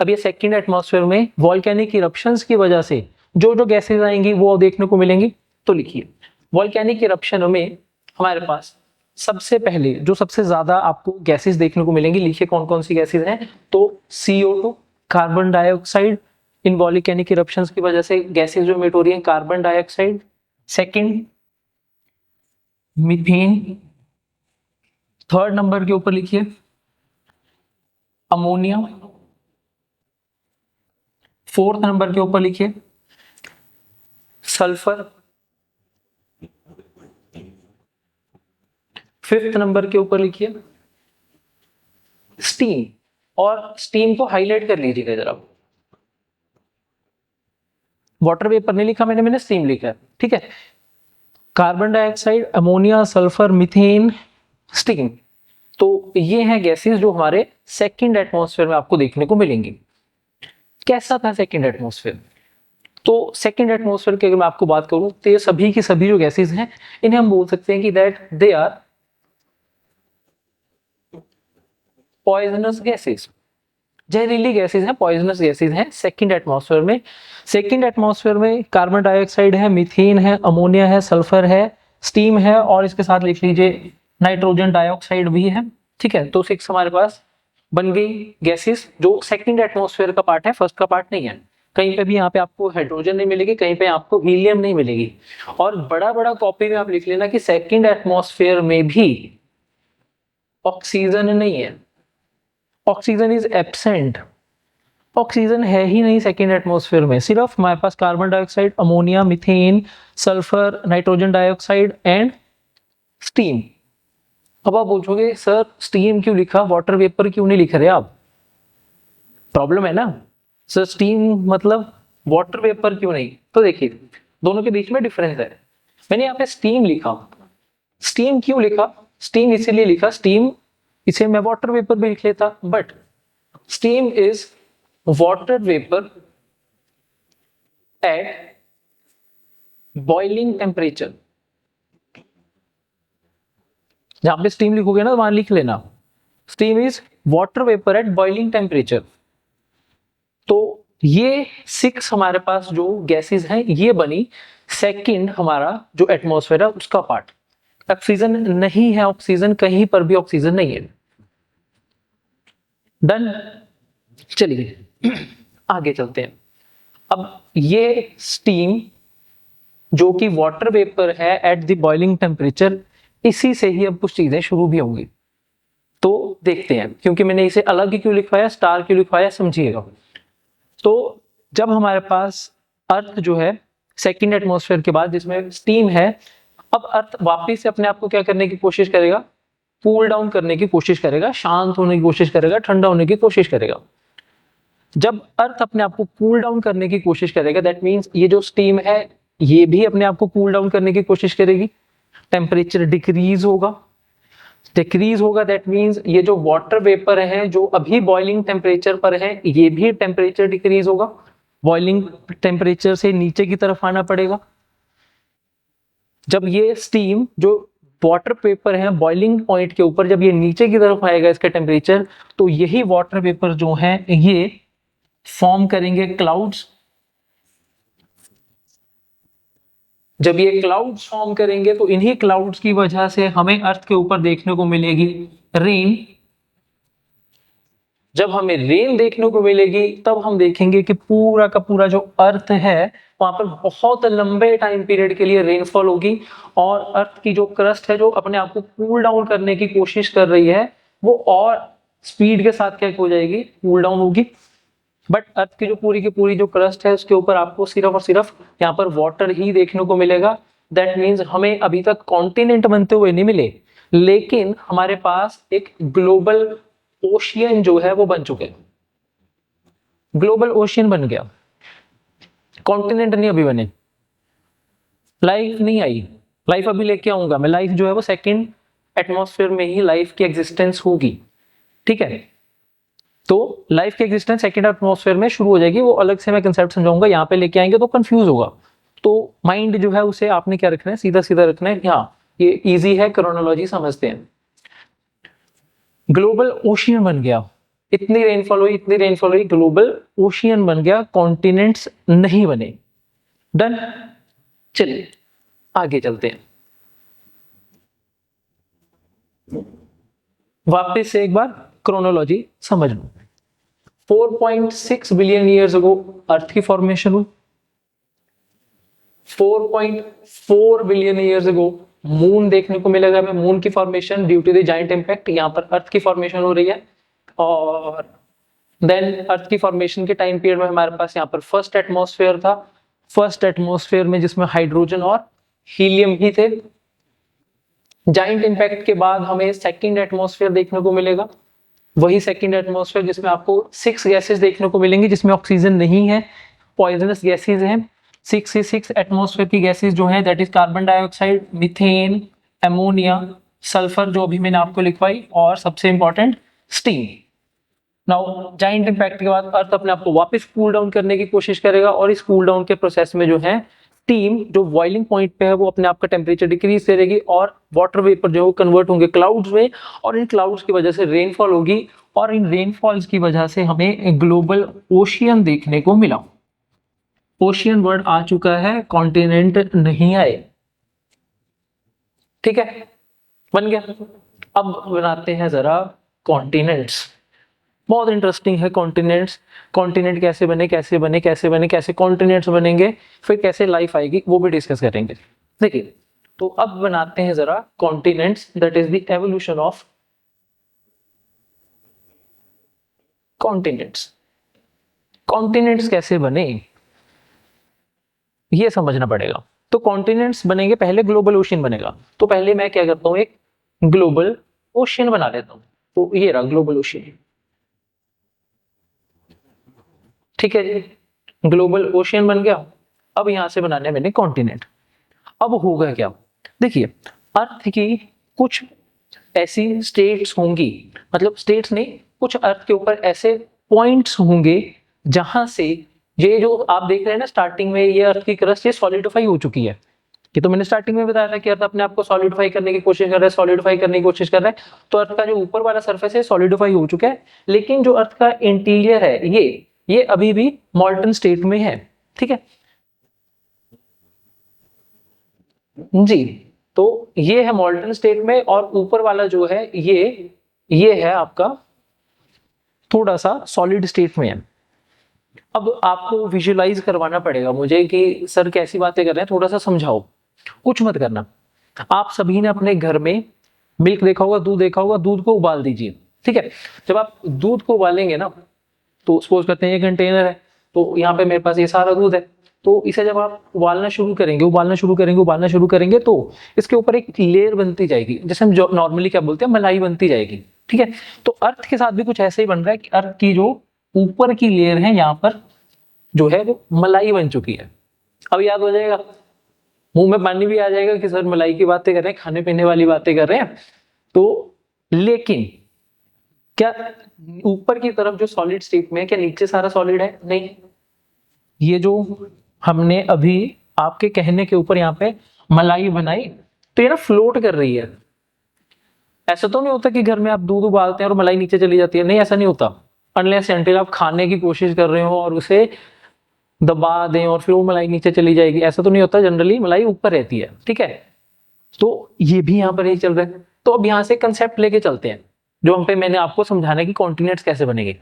अब ये सेकंड एटमॉस्फेयर में वॉल्केनिक इरप्शंस की वजह से जो जो गैसेस आएंगी वो देखने को मिलेंगी। तो लिखिए, वॉल्केनिक इरप्शन में हमारे पास सबसे पहले जो सबसे ज्यादा आपको गैसेस देखने को मिलेंगी, लिखिए कौन कौन सी गैसेस हैं। तो CO2, कार्बन डाइऑक्साइड, इन वॉल्केनिक इरप्शंस की वजह से गैसेस जो इमिट हो रही हैं, carbon dioxide, second methane, third number के ऊपर लिखिए अमोनिया, फोर्थ नंबर के ऊपर लिखिए सल्फर, फिफ्थ नंबर के ऊपर लिखिए स्टीम, और स्टीम को हाईलाइट कर लीजिएगा जरा, वाटर वेपर नहीं लिखा मैंने स्टीम लिखा है, ठीक है। Carbon dioxide, ammonia, sulphur, methane, steam. तो ये हैं गैसेस जो हमारे सेकंड एटमॉस्फेयर में आपको देखने को मिलेंगी। कैसा था सेकंड एटमॉस्फेयर? तो सेकंड एटमॉस्फेयर की अगर मैं आपको बात करूं तो ये सभी की सभी जो गैसेस हैं इन्हें हम बोल सकते हैं कि that they are poisonous gases. जहरीली गैसेस हैं, पॉइजनस गैसेस हैं सेकंड एटमॉस्फेयर में। सेकंड एटमॉस्फेयर में कार्बन डाइऑक्साइड है, मीथेन है, अमोनिया है, सल्फर है, स्टीम है और इसके साथ लिख लीजिए नाइट्रोजन डाइऑक्साइड भी है। ठीक है, तो 6 हमारे पास बन गई गैसेस जो सेकंड एटमॉस्फेयर का पार्ट है, फर्स्ट का पार्ट नहीं है। कहीं पे भी यहाँ पे आपको हाइड्रोजन नहीं मिलेगी, कहीं पे आपको हीलियम नहीं मिलेगी। और बड़ा बड़ा कॉपी में आप लिख लेना कि सेकंड एटमॉस्फेयर में भी ऑक्सीजन नहीं है, ऑक्सीजन इज एब्सेंट। ऑक्सीजन है ही नहीं सेकेंड एटमॉस्फेयर में, सिर्फ हमारे पास carbon dioxide, ammonia, methane, sulphur, nitrogen dioxide and steam. अब आप पूछोगे सर स्टीम क्यों लिखा, वाटर वेपर क्यों नहीं लिख रहे आप? प्रॉब्लम है ना सर, स्टीम मतलब वाटर वेपर क्यों नहीं? तो देखिए दोनों के बीच में डिफरेंस है। मैंने यहाँ पे स्टीम लिखा, स्टीम क्यों लिखा? स्टीम इसीलिए लिखा, स्टीम इसे मैं वाटर वेपर भी लिख लेता, but steam is water vapour eight boiling temperature. जहां पे स्टीम लिखोगे ना वहां लिख लेना steam is water vapour eight boiling temperature. तो ये 6 हमारे पास जो गैसेस हैं ये बनी सेकंड हमारा जो एटमॉस्फेयर है उसका पार्ट। ऑक्सीजन नहीं है, ऑक्सीजन कहीं पर भी ऑक्सीजन नहीं है। डन, चलिए आगे चलते हैं। अब ये स्टीम जो कि वाटर वेपर है एट द बॉइलिंग टेम्परेचर, इसी से ही अब कुछ चीजें शुरू भी होंगी। तो देखते हैं, क्योंकि मैंने इसे अलग ही क्यों लिखवाया, स्टार क्यों लिखवाया, समझिएगा। तो जब हमारे पास अर्थ जो है सेकंड एटमॉस्फेयर के बाद जिसमें स्टीम है, अब अर्थ वापस से अपने आप को क्या करने की कोशिश करेगा, कूल डाउन करने की कोशिश करेगा, शांत होने की कोशिश करेगा, ठंडा होने की कोशिश करेगा। जब अर्थ अपने आप को कूल डाउन करने की कोशिश करेगा, दैट मीन्स ये जो स्टीम है ये भी अपने आप को कूल डाउन करने की कोशिश करेगी, टेम्परेचर डिक्रीज होगा। डिक्रीज होगा दैट मीन्स ये जो वाटर वेपर है जो अभी बॉइलिंग टेम्परेचर पर है ये भी टेम्परेचर डिक्रीज होगा, बॉइलिंग टेम्परेचर से नीचे की तरफ आना पड़ेगा। जब ये स्टीम जो वाटर वेपर है बॉइलिंग पॉइंट के ऊपर जब ये नीचे की तरफ आएगा इसका टेम्परेचर, तो यही वाटर वेपर जो है ये फॉर्म करेंगे क्लाउड्स। जब ये क्लाउड्स फॉर्म करेंगे तो इन्हीं क्लाउड्स की वजह से हमें अर्थ के ऊपर देखने को मिलेगी रेन। जब हमें रेन देखने को मिलेगी तब हम देखेंगे कि पूरा का पूरा जो अर्थ है वहां पर बहुत लंबे टाइम पीरियड के लिए रेनफॉल होगी और अर्थ की जो क्रस्ट है जो अपने आप को कूल डाउन करने की कोशिश कर रही है वो और स्पीड के साथ क्या हो जाएगी, कूल डाउन होगी। बट अर्थ की जो पूरी जो क्रस्ट है उसके ऊपर आपको सिर्फ और सिर्फ यहाँ पर वाटर ही देखने को मिलेगा। दैट मीन्स हमें अभी तक कॉन्टिनेंट बनते हुए नहीं मिले, लेकिन हमारे पास एक ग्लोबल ओशियन जो है वो बन चुके हैं। ग्लोबल ओशियन बन गया, कॉन्टिनेंट नहीं अभी बने। लाइफ नहीं आई, लाइफ अभी लेके आऊंगा मैं, लाइफ जो है वो सेकंड एटमॉस्फेयर में ही लाइफ की एग्जिस्टेंस होगी। ठीक है, तो लाइफ की एग्जिस्टेंस सेकंड एटमॉस्फेयर में शुरू हो जाएगी, वो अलग से मैं कंसेप्ट समझाऊंगा, यहाँ पे लेके आएंगे तो कंफ्यूज होगा। तो माइंड जो है उसे आपने क्या रखना है, सीधा सीधा रखना है। हाँ ये इजी है, क्रोनोलॉजी समझते हैं। ग्लोबल ओशियन बन गया, इतनी रेनफॉल हुई, ग्लोबल ओशियन बन गया, कॉन्टिनेंट्स नहीं बने। डन, चलिए आगे चलते हैं। वापस से एक बार क्रोनोलॉजी समझ लो। 4.6 बिलियन ईयर्स अगो अर्थ की फॉर्मेशन हुई। 4.4 बिलियन ईयर्स अगो मून देखने को मिलेगा हमें, मून की formation due to the giant impact. यहाँ पर अर्थ की फॉर्मेशन हो रही है और देन अर्थ की फॉर्मेशन के टाइम पीरियड में हमारे पास यहाँ पर फर्स्ट एटमॉस्फेयर था। फर्स्ट एटमॉस्फेयर में जिसमें हाइड्रोजन और हीलियम ही थे। जायंट इंपैक्ट के बाद हमें सेकंड एटमॉस्फेयर देखने को मिलेगा, वही सेकंड एटमॉस्फेयर जिसमें आपको 6 गैसेस देखने को मिलेंगी जिसमें ऑक्सीजन नहीं है, पॉइजनस गैसेस हैं। 6 एटमॉस्फेयर की गैसेस जो है that is carbon dioxide, methane, ammonia, sulphur जो अभी मैंने आपको लिखवाई, और सबसे important steam. Now giant impact के बाद अर्थ अपने आप को वापस कूल डाउन करने की कोशिश करेगा, और इस कूल डाउन के प्रोसेस में जो है स्टीम जो बॉइलिंग पॉइंट पे है वो अपने आप का टेम्परेचर डिक्रीज करेगी, और वाटर वेपर जो है कन्वर्ट होंगे क्लाउड्स में, और इन क्लाउड्स की वजह से रेनफॉल होगी, और इन रेनफॉल्स की वजह से हमें ग्लोबल ओशियन देखने को मिला। ओशियन वर्ड आ चुका है, कॉन्टिनेंट नहीं आए। ठीक है, बन गया। अब बनाते हैं जरा कॉन्टिनेंट्स। बहुत इंटरेस्टिंग है कॉन्टिनेंट्स। कॉन्टिनेंट कैसे बने, कैसे बने, कैसे बने, कैसे कॉन्टिनेंट्स बनेंगे, फिर कैसे लाइफ आएगी, वो भी डिस्कस करेंगे। देखिए, तो अब बनाते हैं जरा continents, that is the evolution of continents. Continents कैसे बने ये समझना पड़ेगा। तो कॉन्टिनेंट्स बनेंगे, पहले ग्लोबल ओशियन बनेगा। तो पहले मैं क्या करता हूँ, एक ग्लोबल ओशियन बना लेता हूँ। तो ये रहा ग्लोबल ओशियन। ठीक है जी, ग्लोबल ओशियन बन गया। अब यहां से बनाने मैंने कॉन्टिनेंट। अब होगा क्या, देखिए, अर्थ की कुछ ऐसी स्टेट्स होंगी, मतलब स्टेट्स नहीं, कुछ अर्थ के ऊपर ऐसे पॉइंट्स होंगे जहां से ये जो आप देख रहे हैं ना स्टार्टिंग में, ये अर्थ की क्रस्ट ये सॉलिडिफाई हो चुकी है। ये तो मैंने स्टार्टिंग में बताया था कि अर्थ अपने आप को सॉलिडिफाई करने की कोशिश कर रहा है, सॉलिडिफाई करने की कोशिश कर रहा है। तो अर्थ का जो ऊपर वाला सरफेस है सॉलिडिफाई हो चुका है, लेकिन जो अर्थ का इंटीरियर है ये अभी भी मॉल्टन स्टेट में है। ठीक है जी, तो ये है मॉल्टन स्टेट में, और ऊपर वाला जो है ये है आपका थोड़ा सा सॉलिड स्टेट में है। अब आपको विजुअलाइज करवाना पड़ेगा मुझे कि सर कैसी बातें कर रहे हैं, थोड़ा सा समझाओ, कुछ मत करना। आप सभी ने अपने घर में मिल्क देखा होगा, दूध देखा होगा, दूध को उबाल दीजिए। ठीक है, जब आप दूध को उबालेंगे ना, तो सपोज करते हैं ये कंटेनर है, तो यहाँ पे मेरे पास ये सारा दूध है। तो इसे जब आप उबालना शुरू करेंगे, उबालना शुरू करेंगे, उबालना शुरू करेंगे, तो इसके ऊपर एक लेयर बनती जाएगी, जैसे हम जो नॉर्मली क्या बोलते हैं, मलाई बनती जाएगी। ठीक है, तो अर्थ के साथ भी कुछ ऐसे ही बन रहा है कि अर्थ की जो ऊपर की लेयर है यहाँ पर जो है वो मलाई बन चुकी है। अब याद हो जाएगा, मुंह में पानी भी आ जाएगा कि सर मलाई की बातें कर रहे हैं, खाने पीने वाली बातें कर रहे हैं। तो लेकिन क्या ऊपर की तरफ जो सॉलिड स्टेट में है, क्या नीचे सारा सॉलिड है? नहीं, ये जो हमने अभी आपके कहने के ऊपर यहाँ पे मलाई बनाई, तो ये ना फ्लोट कर रही है। ऐसा तो नहीं होता कि घर में आप दूध उबालते हैं और मलाई नीचे चली जाती है, नहीं ऐसा नहीं होता। अनलेस अनटिल आप खाने की कोशिश कर रहे हो और उसे दबा दें और फिर वो मलाई नीचे चली जाएगी, ऐसा तो नहीं होता। जनरली मलाई ऊपर रहती है। ठीक है, तो ये भी यहाँ पर ही चल रहा है। तो अब यहाँ से कंसेप्ट लेके चलते हैं, जो हम पे मैंने आपको समझाना कि कॉन्टिनेंट्स कैसे बनेंगे।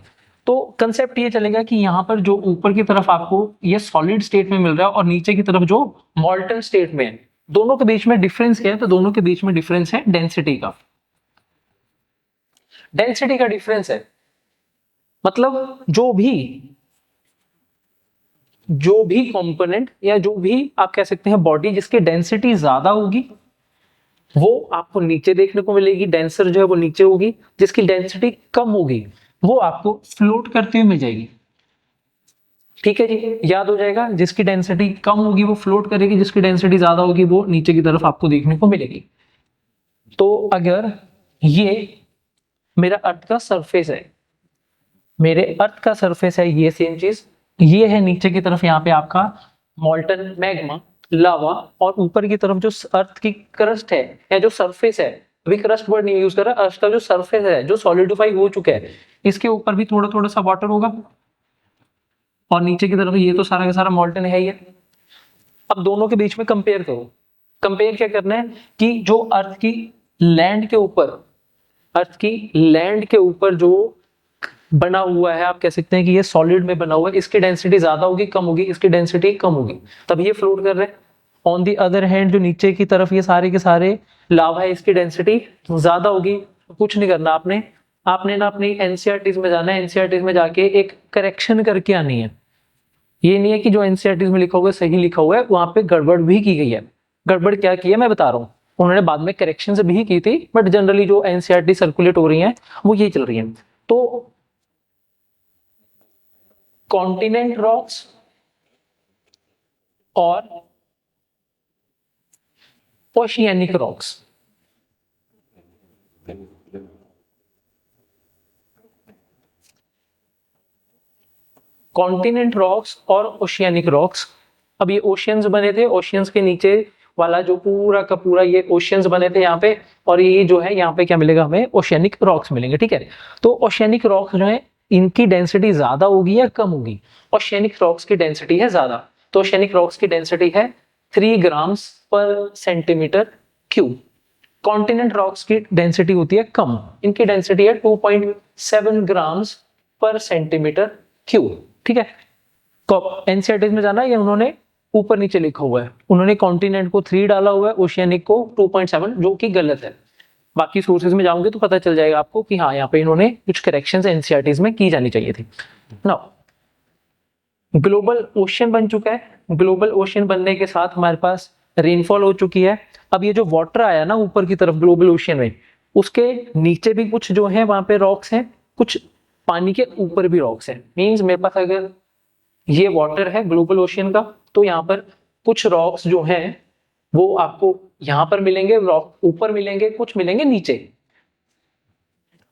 तो कंसेप्ट ये चलेगा कि यहाँ पर जो ऊपर की तरफ आपको ये सॉलिड स्टेट में मिल रहा है और नीचे की तरफ जो मॉल्टन स्टेट में है, दोनों के बीच में डिफरेंस क्या है? तो दोनों के बीच में डिफरेंस है डेंसिटी का। डेंसिटी का डिफरेंस है, मतलब जो भी कंपोनेंट या जो भी आप कह सकते हैं बॉडी जिसकी डेंसिटी ज्यादा होगी वो आपको नीचे देखने को मिलेगी, डेंसर जो है वो नीचे होगी। जिसकी डेंसिटी कम होगी वो आपको फ्लोट करती हुई मिल जाएगी। ठीक है जी, याद हो जाएगा, जिसकी डेंसिटी कम होगी वो फ्लोट करेगी, जिसकी डेंसिटी ज्यादा होगी वो नीचे की तरफ आपको देखने को मिलेगी। तो अगर ये मेरा अर्थ का सरफेस है, मेरे अर्थ का सरफेस है ये सेम चीज, ये है नीचे की तरफ यहाँ पे आपका मॉल्टन मैग्मा लावा, और ऊपर की तरफ जो अर्थ की क्रस्ट है या जो सरफेस है, अभी क्रस्ट वर्ड नहीं यूज कर रहा, अर्थ का जो सरफेस है जो सॉलिडिफाई हो चुका है, इसके ऊपर भी थोड़ा थोड़ा सा वाटर होगा, और नीचे की तरफ ये तो सारा का सारा मॉल्टन है ही है। अब दोनों के बीच में कंपेयर करो। कंपेयर क्या करना है कि जो अर्थ की लैंड के ऊपर, अर्थ की लैंड के ऊपर जो बना हुआ है, आप कह सकते हैं कि ये सॉलिड में बना हुआ है, इसकी डेंसिटी ज्यादा होगी कम होगी? इसकी डेंसिटी कम होगी, तब ये फ्लोट कर रहे हैं। ऑन दी अदर हैंड जो नीचे की तरफ ये सारे के सारे लावा है, इसकी डेंसिटी ज्यादा होगी। कुछ नहीं करना आपने, आपने ना अपनी एनसीईआरटीज में जाना है, एनसीईआरटीज में जाके एक करेक्शन करके आनी है। ये नहीं है कि जो एनसीईआरटीज में लिखा हुआ है सही लिखा हुआ है, वहां पे गड़बड़ भी की गई है। गड़बड़ क्या की है मैं बता रहा हूँ, उन्होंने बाद में करेक्शन भी की थी, बट जनरली जो एनसीईआरटी सर्कुलेट हो रही है वो ये चल रही है। तो कॉन्टिनेंट रॉक्स और ओशियानिक रॉक्स, कॉन्टिनेंट रॉक्स और ओशियानिक रॉक्स। अब ये ओशियंस बने थे, ओशियंस के नीचे वाला जो पूरा का पूरा ये ओशियंस बने थे यहाँ पे, और ये जो है यहाँ पे क्या मिलेगा हमें, ओशियानिक रॉक्स मिलेंगे, ठीक है। तो ओशियानिक रॉक्स जो है इनकी डेंसिटी ज्यादा होगी या कम होगी? ओशियानिक रॉक्स की डेंसिटी है ज्यादा, तो ओशियानिक रॉक्स की डेंसिटी है 3 ग्राम्स पर सेंटीमीटर क्यूब। कॉन्टिनेंट रॉक्स की डेंसिटी होती है कम, इनकी डेंसिटी है 2.7 ग्राम्स पर सेंटीमीटर क्यूब, ठीक है। एनसीईआरटी में जाना है, या उन्होंने ऊपर नीचे लिखा हुआ है, उन्होंने कॉन्टिनेंट को 3 डाला हुआ है, ओशियानिक को 2.7, जो कि गलत है। बाकी सोर्सेज में जाओगे तो पता चल जाएगा आपको कि हाँ यहाँ पे इन्होंने कुछ करेक्शंस एनसीईआरटी में की जानी चाहिए थी। नाउ ग्लोबल ओशियन बन चुका है, ग्लोबल ओशियन बनने के साथ हमारे पास रेनफॉल हो चुकी है। अब ये जो वाटर आया ना ऊपर की तरफ ग्लोबल ओशियन में, उसके नीचे भी कुछ जो है वहां पे रॉक्स हैं, कुछ पानी के ऊपर भी रॉक्स हैं। मींस मेरे पास अगर ये वाटर है ग्लोबल ओशियन का, तो यहाँ पर कुछ रॉक्स जो हैं वो आपको यहाँ पर मिलेंगे, रॉक ऊपर मिलेंगे, कुछ मिलेंगे नीचे।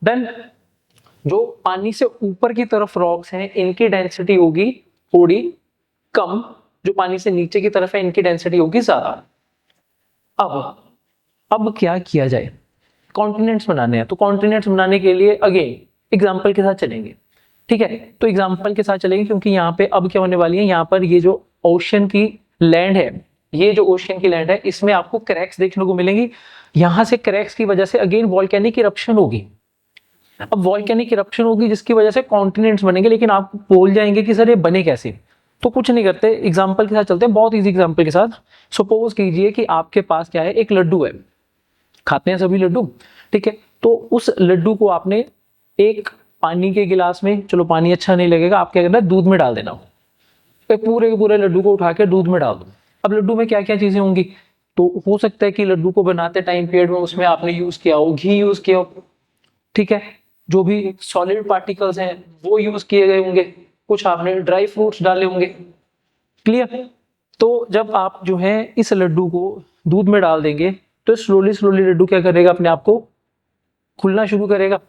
देन जो पानी से ऊपर की तरफ रॉक्स हैं इनकी डेंसिटी होगी थोड़ी कम, जो पानी से नीचे की तरफ है इनकी डेंसिटी होगी ज्यादा। अब क्या किया जाए? कॉन्टिनेंट्स बनाने हैं, तो कॉन्टिनेंट्स बनाने के लिए अगेन एग्जाम्पल के साथ चलेंगे, ठीक है। तो एग्जाम्पल के साथ चलेंगे क्योंकि यहाँ पे अब क्या होने वाली है, यहाँ पर ये जो ओशन की लैंड है, ये जो ओशन की लैंड है इसमें आपको क्रैक्स देखने को मिलेंगी। यहाँ से क्रैक्स की वजह से अगेन वॉल्केनिक इरप्शन होगी। अब वॉल्केनिक इरप्शन होगी जिसकी वजह से कॉन्टिनेंट्स बनेंगे, लेकिन आप बोल जाएंगे कि सर ये बने कैसे? तो कुछ नहीं करते, एग्जाम्पल के साथ चलते हैं, बहुत ईजी एग्जाम्पल के साथ। सपोज कीजिए कि आपके पास क्या है, एक लड्डू है, खाते हैं सभी लड्डू, ठीक है। तो उस लड्डू को आपने एक पानी के गिलास में, चलो पानी अच्छा नहीं लगेगा, आप क्या करना है, दूध में डाल देना। पूरे के पूरे लड्डू को उठा के दूध में डाल दो। अब लड्डू में क्या क्या चीजें होंगी? तो हो सकता है कि लड्डू को बनाते टाइम पीरियड में उसमें आपने यूज किया हो, घी यूज किया हो, ठीक है। जो भी सॉलिड पार्टिकल्स हैं वो यूज किए गए होंगे, कुछ आपने ड्राई फ्रूट्स डाले होंगे, क्लियर। तो जब आप जो है इस लड्डू को दूध में डाल देंगे तो स्लोली स्लोली लड्डू क्या करेगा, अपने आप को खुलना शुरू करेगा।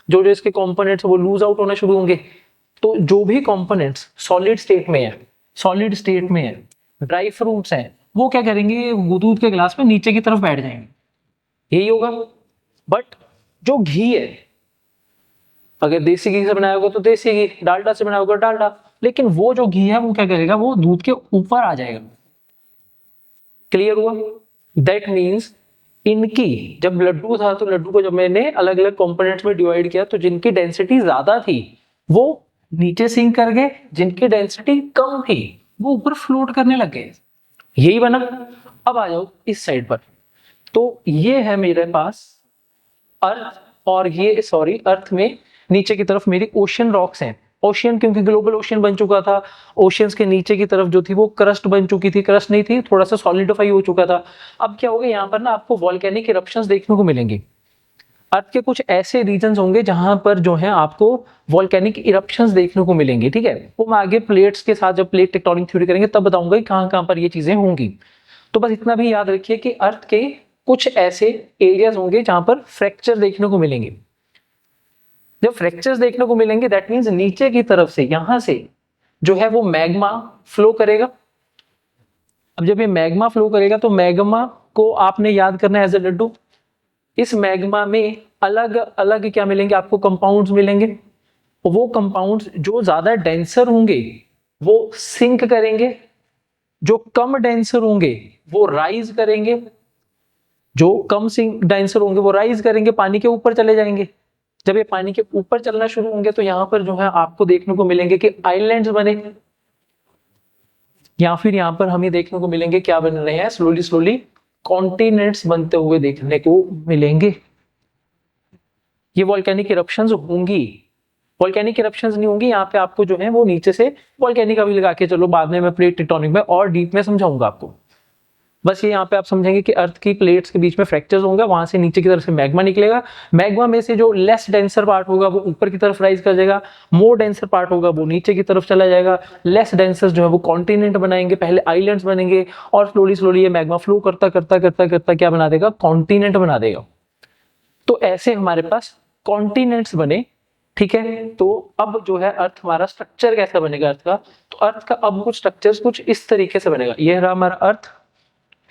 जो जो इसके कंपोनेंट्स वो लूज आउट होना शुरू होंगे। तो जो भी कंपोनेंट्स सॉलिड स्टेट में है, सॉलिड स्टेट में है, ड्राई फ्रूट्स हैं, वो क्या करेंगे, दूध के गिलास में नीचे की तरफ बैठ जाएंगे, यही होगा। बट जो घी है, अगर देसी घी से बनाया होगा तो देसी घी, डालडा से बनाया होगा डालडा, लेकिन वो जो घी है वो क्या करेगा, वो दूध के ऊपर आ जाएगा। क्लियर हुआ? दैट मीन्स इनकी जब लड्डू था तो लड्डू को जब मैंने अलग अलग कंपोनेंट्स में डिवाइड किया तो जिनकी डेंसिटी ज्यादा थी वो नीचे सिंक कर गए, जिनकी डेंसिटी कम थी वो ऊपर फ्लोट करने लग गए, यही बना। अब आ जाओ इस साइड पर, तो ये है मेरे पास अर्थ, और ये सॉरी अर्थ में नीचे की तरफ मेरी ओशियन रॉक्स हैं। ओशियन क्योंकि ग्लोबल ओशियन बन चुका था, ओशियंस के नीचे की तरफ जो थी वो क्रस्ट बन चुकी थी, क्रस्ट नहीं थी, थोड़ा सा सॉलिडिफाई हो चुका था। अब क्या होगा, यहाँ पर ना आपको वॉल्केनिक इरप्शंस देखने को मिलेंगे। अर्थ के कुछ ऐसे रीजन्स होंगे जहां पर जो है आपको वॉल्केनिक इरप्शंस देखने को मिलेंगे, ठीक है। वो मैं आगे प्लेट्स के साथ जब प्लेट टेक्टोनिक थ्योरी करेंगे तब बताऊंगा कि कहां कहां पर ये चीजें होंगी। तो बस इतना भी याद रखिए कि अर्थ के कुछ ऐसे एरियाज होंगे जहां पर फ्रैक्चर देखने को मिलेंगे। जब फ्रैक्चर्स देखने को मिलेंगे दैट मींस नीचे की तरफ से यहां से जो है वो मैग्मा फ्लो करेगा। अब जब ये मैग्मा फ्लो करेगा तो मैग्मा को आपने याद करना है एज ए लड्डू। इस मैग्मा में अलग अलग क्या मिलेंगे आपको, कंपाउंड्स मिलेंगे। वो कंपाउंड्स जो ज्यादा डेंसर होंगे वो सिंक करेंगे, जो कम डेंसर होंगे वो राइज करेंगे, जो कम सिंक डेंसर होंगे वो राइज करेंगे, पानी के ऊपर चले जाएंगे। जब ये पानी के ऊपर चलना शुरू होंगे तो यहाँ पर जो है आपको देखने को मिलेंगे कि आइलैंड्स बनेंगे, या फिर यहाँ पर हमें देखने को मिलेंगे क्या बन रहे हैं, स्लोली स्लोली कॉन्टिनेंट्स बनते हुए देखने को मिलेंगे। ये वॉल्केनिक इरप्शंस होंगी, वॉल्केनिक इरप्शंस नहीं होंगी यहाँ पे आपको जो है वो नीचे से वॉल्केनिक अभी लगा के चलो, बाद में मैं प्लेट टेक्टोनिक में और डीप में समझाऊंगा आपको। बस ये यहाँ पे आप समझेंगे कि अर्थ की प्लेट्स के बीच में फ्रैक्चर्स होंगे, वहां से नीचे की तरफ से मैग्मा निकलेगा। मैग्मा में से जो लेस डेंसर पार्ट होगा वो ऊपर की तरफ राइज कर जाएगा, मोर डेंसर पार्ट होगा वो नीचे की तरफ चला जाएगा। लेस डेंसर जो है वो कॉन्टिनेंट बनाएंगे, पहले आइलैंड्स बनेंगे, और स्लोली स्लोली ये मैग्मा फ्लो करता करता करता करता क्या बना देगा, कॉन्टिनेंट बना देगा। तो ऐसे हमारे पास कॉन्टिनेंट्स बने, ठीक है। तो अब जो है अर्थ हमारा स्ट्रक्चर कैसा बनेगा अर्थ का, तो अर्थ का अब कुछ स्ट्रक्चर्स कुछ इस तरीके से बनेगा। ये रहा हमारा अर्थ,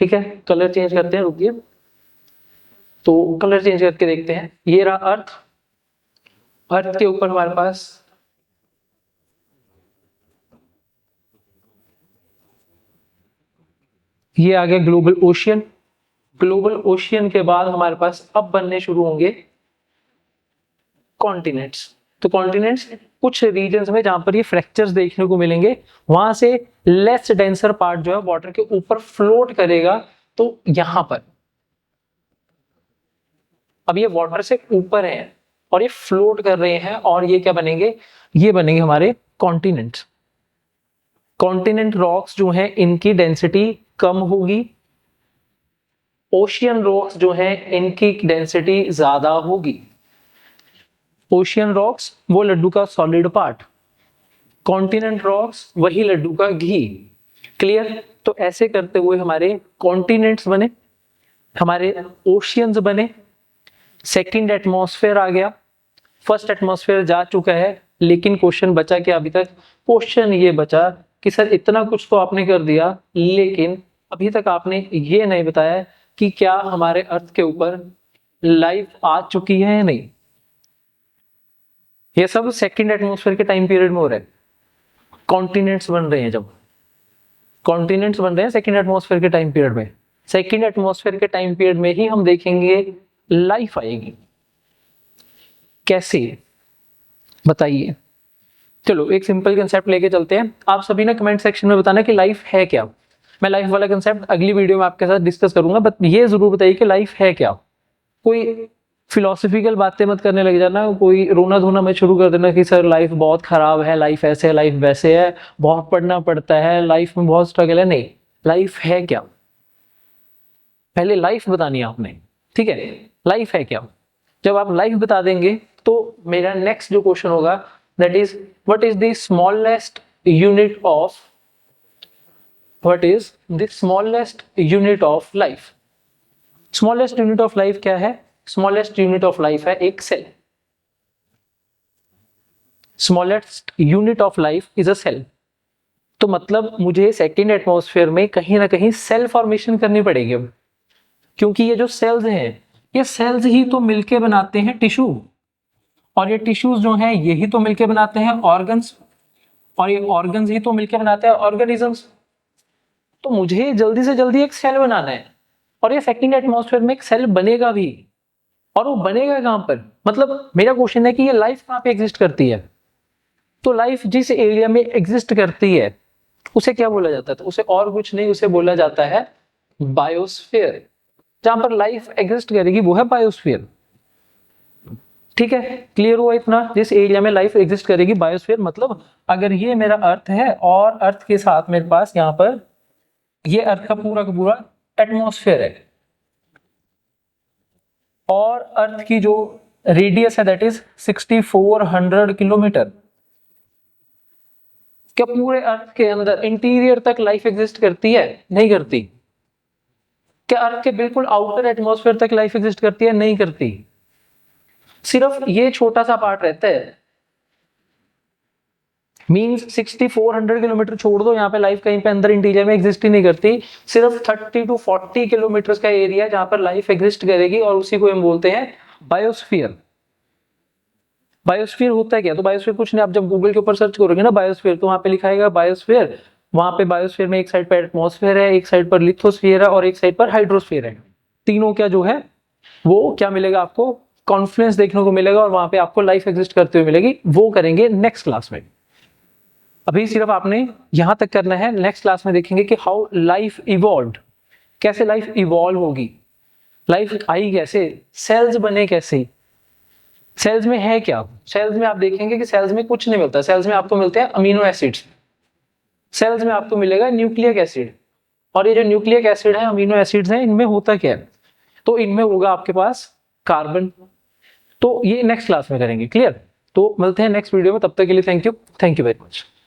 ठीक है। कलर चेंज करते हैं, रुकिए, तो कलर चेंज करके देखते हैं। ये रहा अर्थ, अर्थ के ऊपर हमारे पास ये आ गया ग्लोबल ओशियन। ग्लोबल ओशियन के बाद हमारे पास अब बनने शुरू होंगे कॉन्टिनेंट्स। तो कॉन्टिनेंट्स कुछ रीजन्स में जहां पर ये फ्रैक्चर्स देखने को मिलेंगे, वहां से लेस डेंसर पार्ट जो है वाटर के ऊपर फ्लोट करेगा। तो यहां पर अब ये वाटर से ऊपर है और ये फ्लोट कर रहे हैं, और ये क्या बनेंगे, ये बनेंगे हमारे कॉन्टिनेंट्स। कॉन्टिनेंट रॉक्स जो हैं इनकी डेंसिटी कम होगी, ओशियन रॉक्स जो हैं इनकी डेंसिटी ज्यादा होगी। ओशियन रॉक्स वो लड्डू का सॉलिड पार्ट, कॉन्टिनेंट रॉक्स वही लड्डू का घी। क्लियर। तो ऐसे करते हुए हमारे कॉन्टिनेंट्स बने, हमारे ओशियंस बने, सेकंड एटमॉस्फेयर आ गया, फर्स्ट एटमॉस्फेयर जा चुका है। लेकिन क्वेश्चन बचा क्या अभी तक, क्वेश्चन ये बचा कि सर इतना कुछ तो आपने कर दिया, लेकिन अभी तक आपने ये नहीं बताया कि क्या हमारे अर्थ के ऊपर लाइफ आ चुकी है या नहीं। ये सब सेकंड एटमॉस्फेयर के टाइम पीरियड में हो रहा है। कॉन्टिनेंट्स बन रहे हैं, जब कॉन्टिनेंट्स बन रहे हैं सेकंड एटमॉस्फेयर के टाइम पीरियड में, सेकंड एटमॉस्फेयर के टाइम पीरियड में ही हम देखेंगे लाइफ आएगी। कैसे बताइए। चलो एक सिंपल कंसेप्ट लेके चलते हैं। आप सभी ने कमेंट सेक्शन में बताना कि लाइफ है क्या। मैं लाइफ वाला कंसेप्ट अगली वीडियो में आपके साथ डिस्कस करूंगा, बट ये जरूर बताइए कि लाइफ है क्या। कोई फिलोसफिकल बातें मत करने लग जाना, कोई रोना धोना मत शुरू कर देना कि सर लाइफ बहुत खराब है, लाइफ ऐसे है, लाइफ वैसे है, बहुत पढ़ना पड़ता है, लाइफ में बहुत स्ट्रगल है। नहीं, लाइफ है क्या, पहले लाइफ बतानी है आपने, ठीक है। लाइफ है क्या, जब आप लाइफ बता देंगे तो मेरा नेक्स्ट जो क्वेश्चन होगा that is what is the smallest unit of, what is the smallest unit of life. Smallest unit of life क्या है, स्मॉलेस्ट यूनिट ऑफ लाइफ है एक cell. Smallest unit of life is a cell. तो मतलब मुझे second atmosphere में कहीं ना कहीं सेल फॉर्मेशन करनी पड़ेगी अब, क्योंकि ये जो सेल्स हैं ये सेल्स ही तो मिलके बनाते हैं टिश्यू, और ये टिश्यूज जो हैं यही तो मिलके बनाते हैं ऑर्गन्स, और ये ऑर्गन्स ही तो मिलके बनाते हैं ऑर्गेनिजम्स। तो मुझे जल्दी से जल्दी एक सेल बनाना है, और ये सेकेंड एटमॉस्फेयर में एक सेल बनेगा भी, और वो बनेगा कहां पर, मतलब मेरा क्वेश्चन है कि ये लाइफ कहां पे एग्जिस्ट करती है। तो लाइफ जिस एरिया में एग्जिस्ट करती है उसे क्या बोला जाता है, तो उसे और कुछ नहीं, उसे बोला जाता है बायोस्फीयर। जहां पर लाइफ एग्जिस्ट करेगी वो है बायोस्फीयर, ठीक है। क्लियर हुआ इतना, जिस एरिया में लाइफ एग्जिस्ट करेगी बायोस्फीयर। मतलब अगर ये मेरा अर्थ है और अर्थ के साथ मेरे पास यहाँ पर ये अर्थ का पूरा एटमॉस्फेयर है, और अर्थ की जो रेडियस है दैट इज 6400 किलोमीटर। क्या पूरे अर्थ के अंदर इंटीरियर तक लाइफ एग्जिस्ट करती है, नहीं करती। क्या अर्थ के बिल्कुल आउटर एटमॉस्फेयर तक लाइफ एग्जिस्ट करती है, नहीं करती। सिर्फ ये छोटा सा पार्ट रहता है, मींस 6400 किलोमीटर छोड़ दो, यहाँ पे लाइफ कहीं पे अंदर इंटीरियर में एग्जिस्ट ही नहीं करती। सिर्फ 30 to 40 किलोमीटर का एरिया जहां पर लाइफ एग्जिस्ट करेगी, और उसी को हम बोलते हैं बायोस्फीयर। बायोस्फीयर होता है क्या, तो बायोस्फीयर कुछ नहीं, आप जब गूगल के ऊपर सर्च करोगे ना बायोस्फीयर, तो वहां पे लिखा है बायोस्फीयर। वहां पे बायोस्फीयर में एक साइड पर एटमॉस्फेयर है, एक साइड पर लिथोस्फीयर है, और एक साइड पर हाइड्रोस्फीयर है। तीनों क्या जो है वो क्या मिलेगा आपको, कॉन्फ्लुएंस देखने को मिलेगा, और वहां पे आपको लाइफ एग्जिस्ट करते हुए मिलेगी। वो करेंगे नेक्स्ट क्लास में। अभी सिर्फ आपने यहां तक करना है, नेक्स्ट क्लास में देखेंगे कि हाउ लाइफ इवॉल्व्ड, कैसे लाइफ इवॉल्व होगी, लाइफ आई कैसे, सेल्स बने कैसे, सेल्स में है क्या। सेल्स में आप देखेंगे कि सेल्स में कुछ नहीं मिलता, सेल्स में आपको मिलते हैं अमीनो एसिड्स, सेल्स में आपको मिलेगा न्यूक्लिक एसिड, और ये जो न्यूक्लिक एसिड है, अमीनो एसिड्स हैं, इनमें होता क्या है, तो इनमें होगा आपके पास कार्बन। तो ये नेक्स्ट क्लास में करेंगे, क्लियर। तो मिलते हैं नेक्स्ट वीडियो में, तब तक के लिए थैंक यू वेरी मच।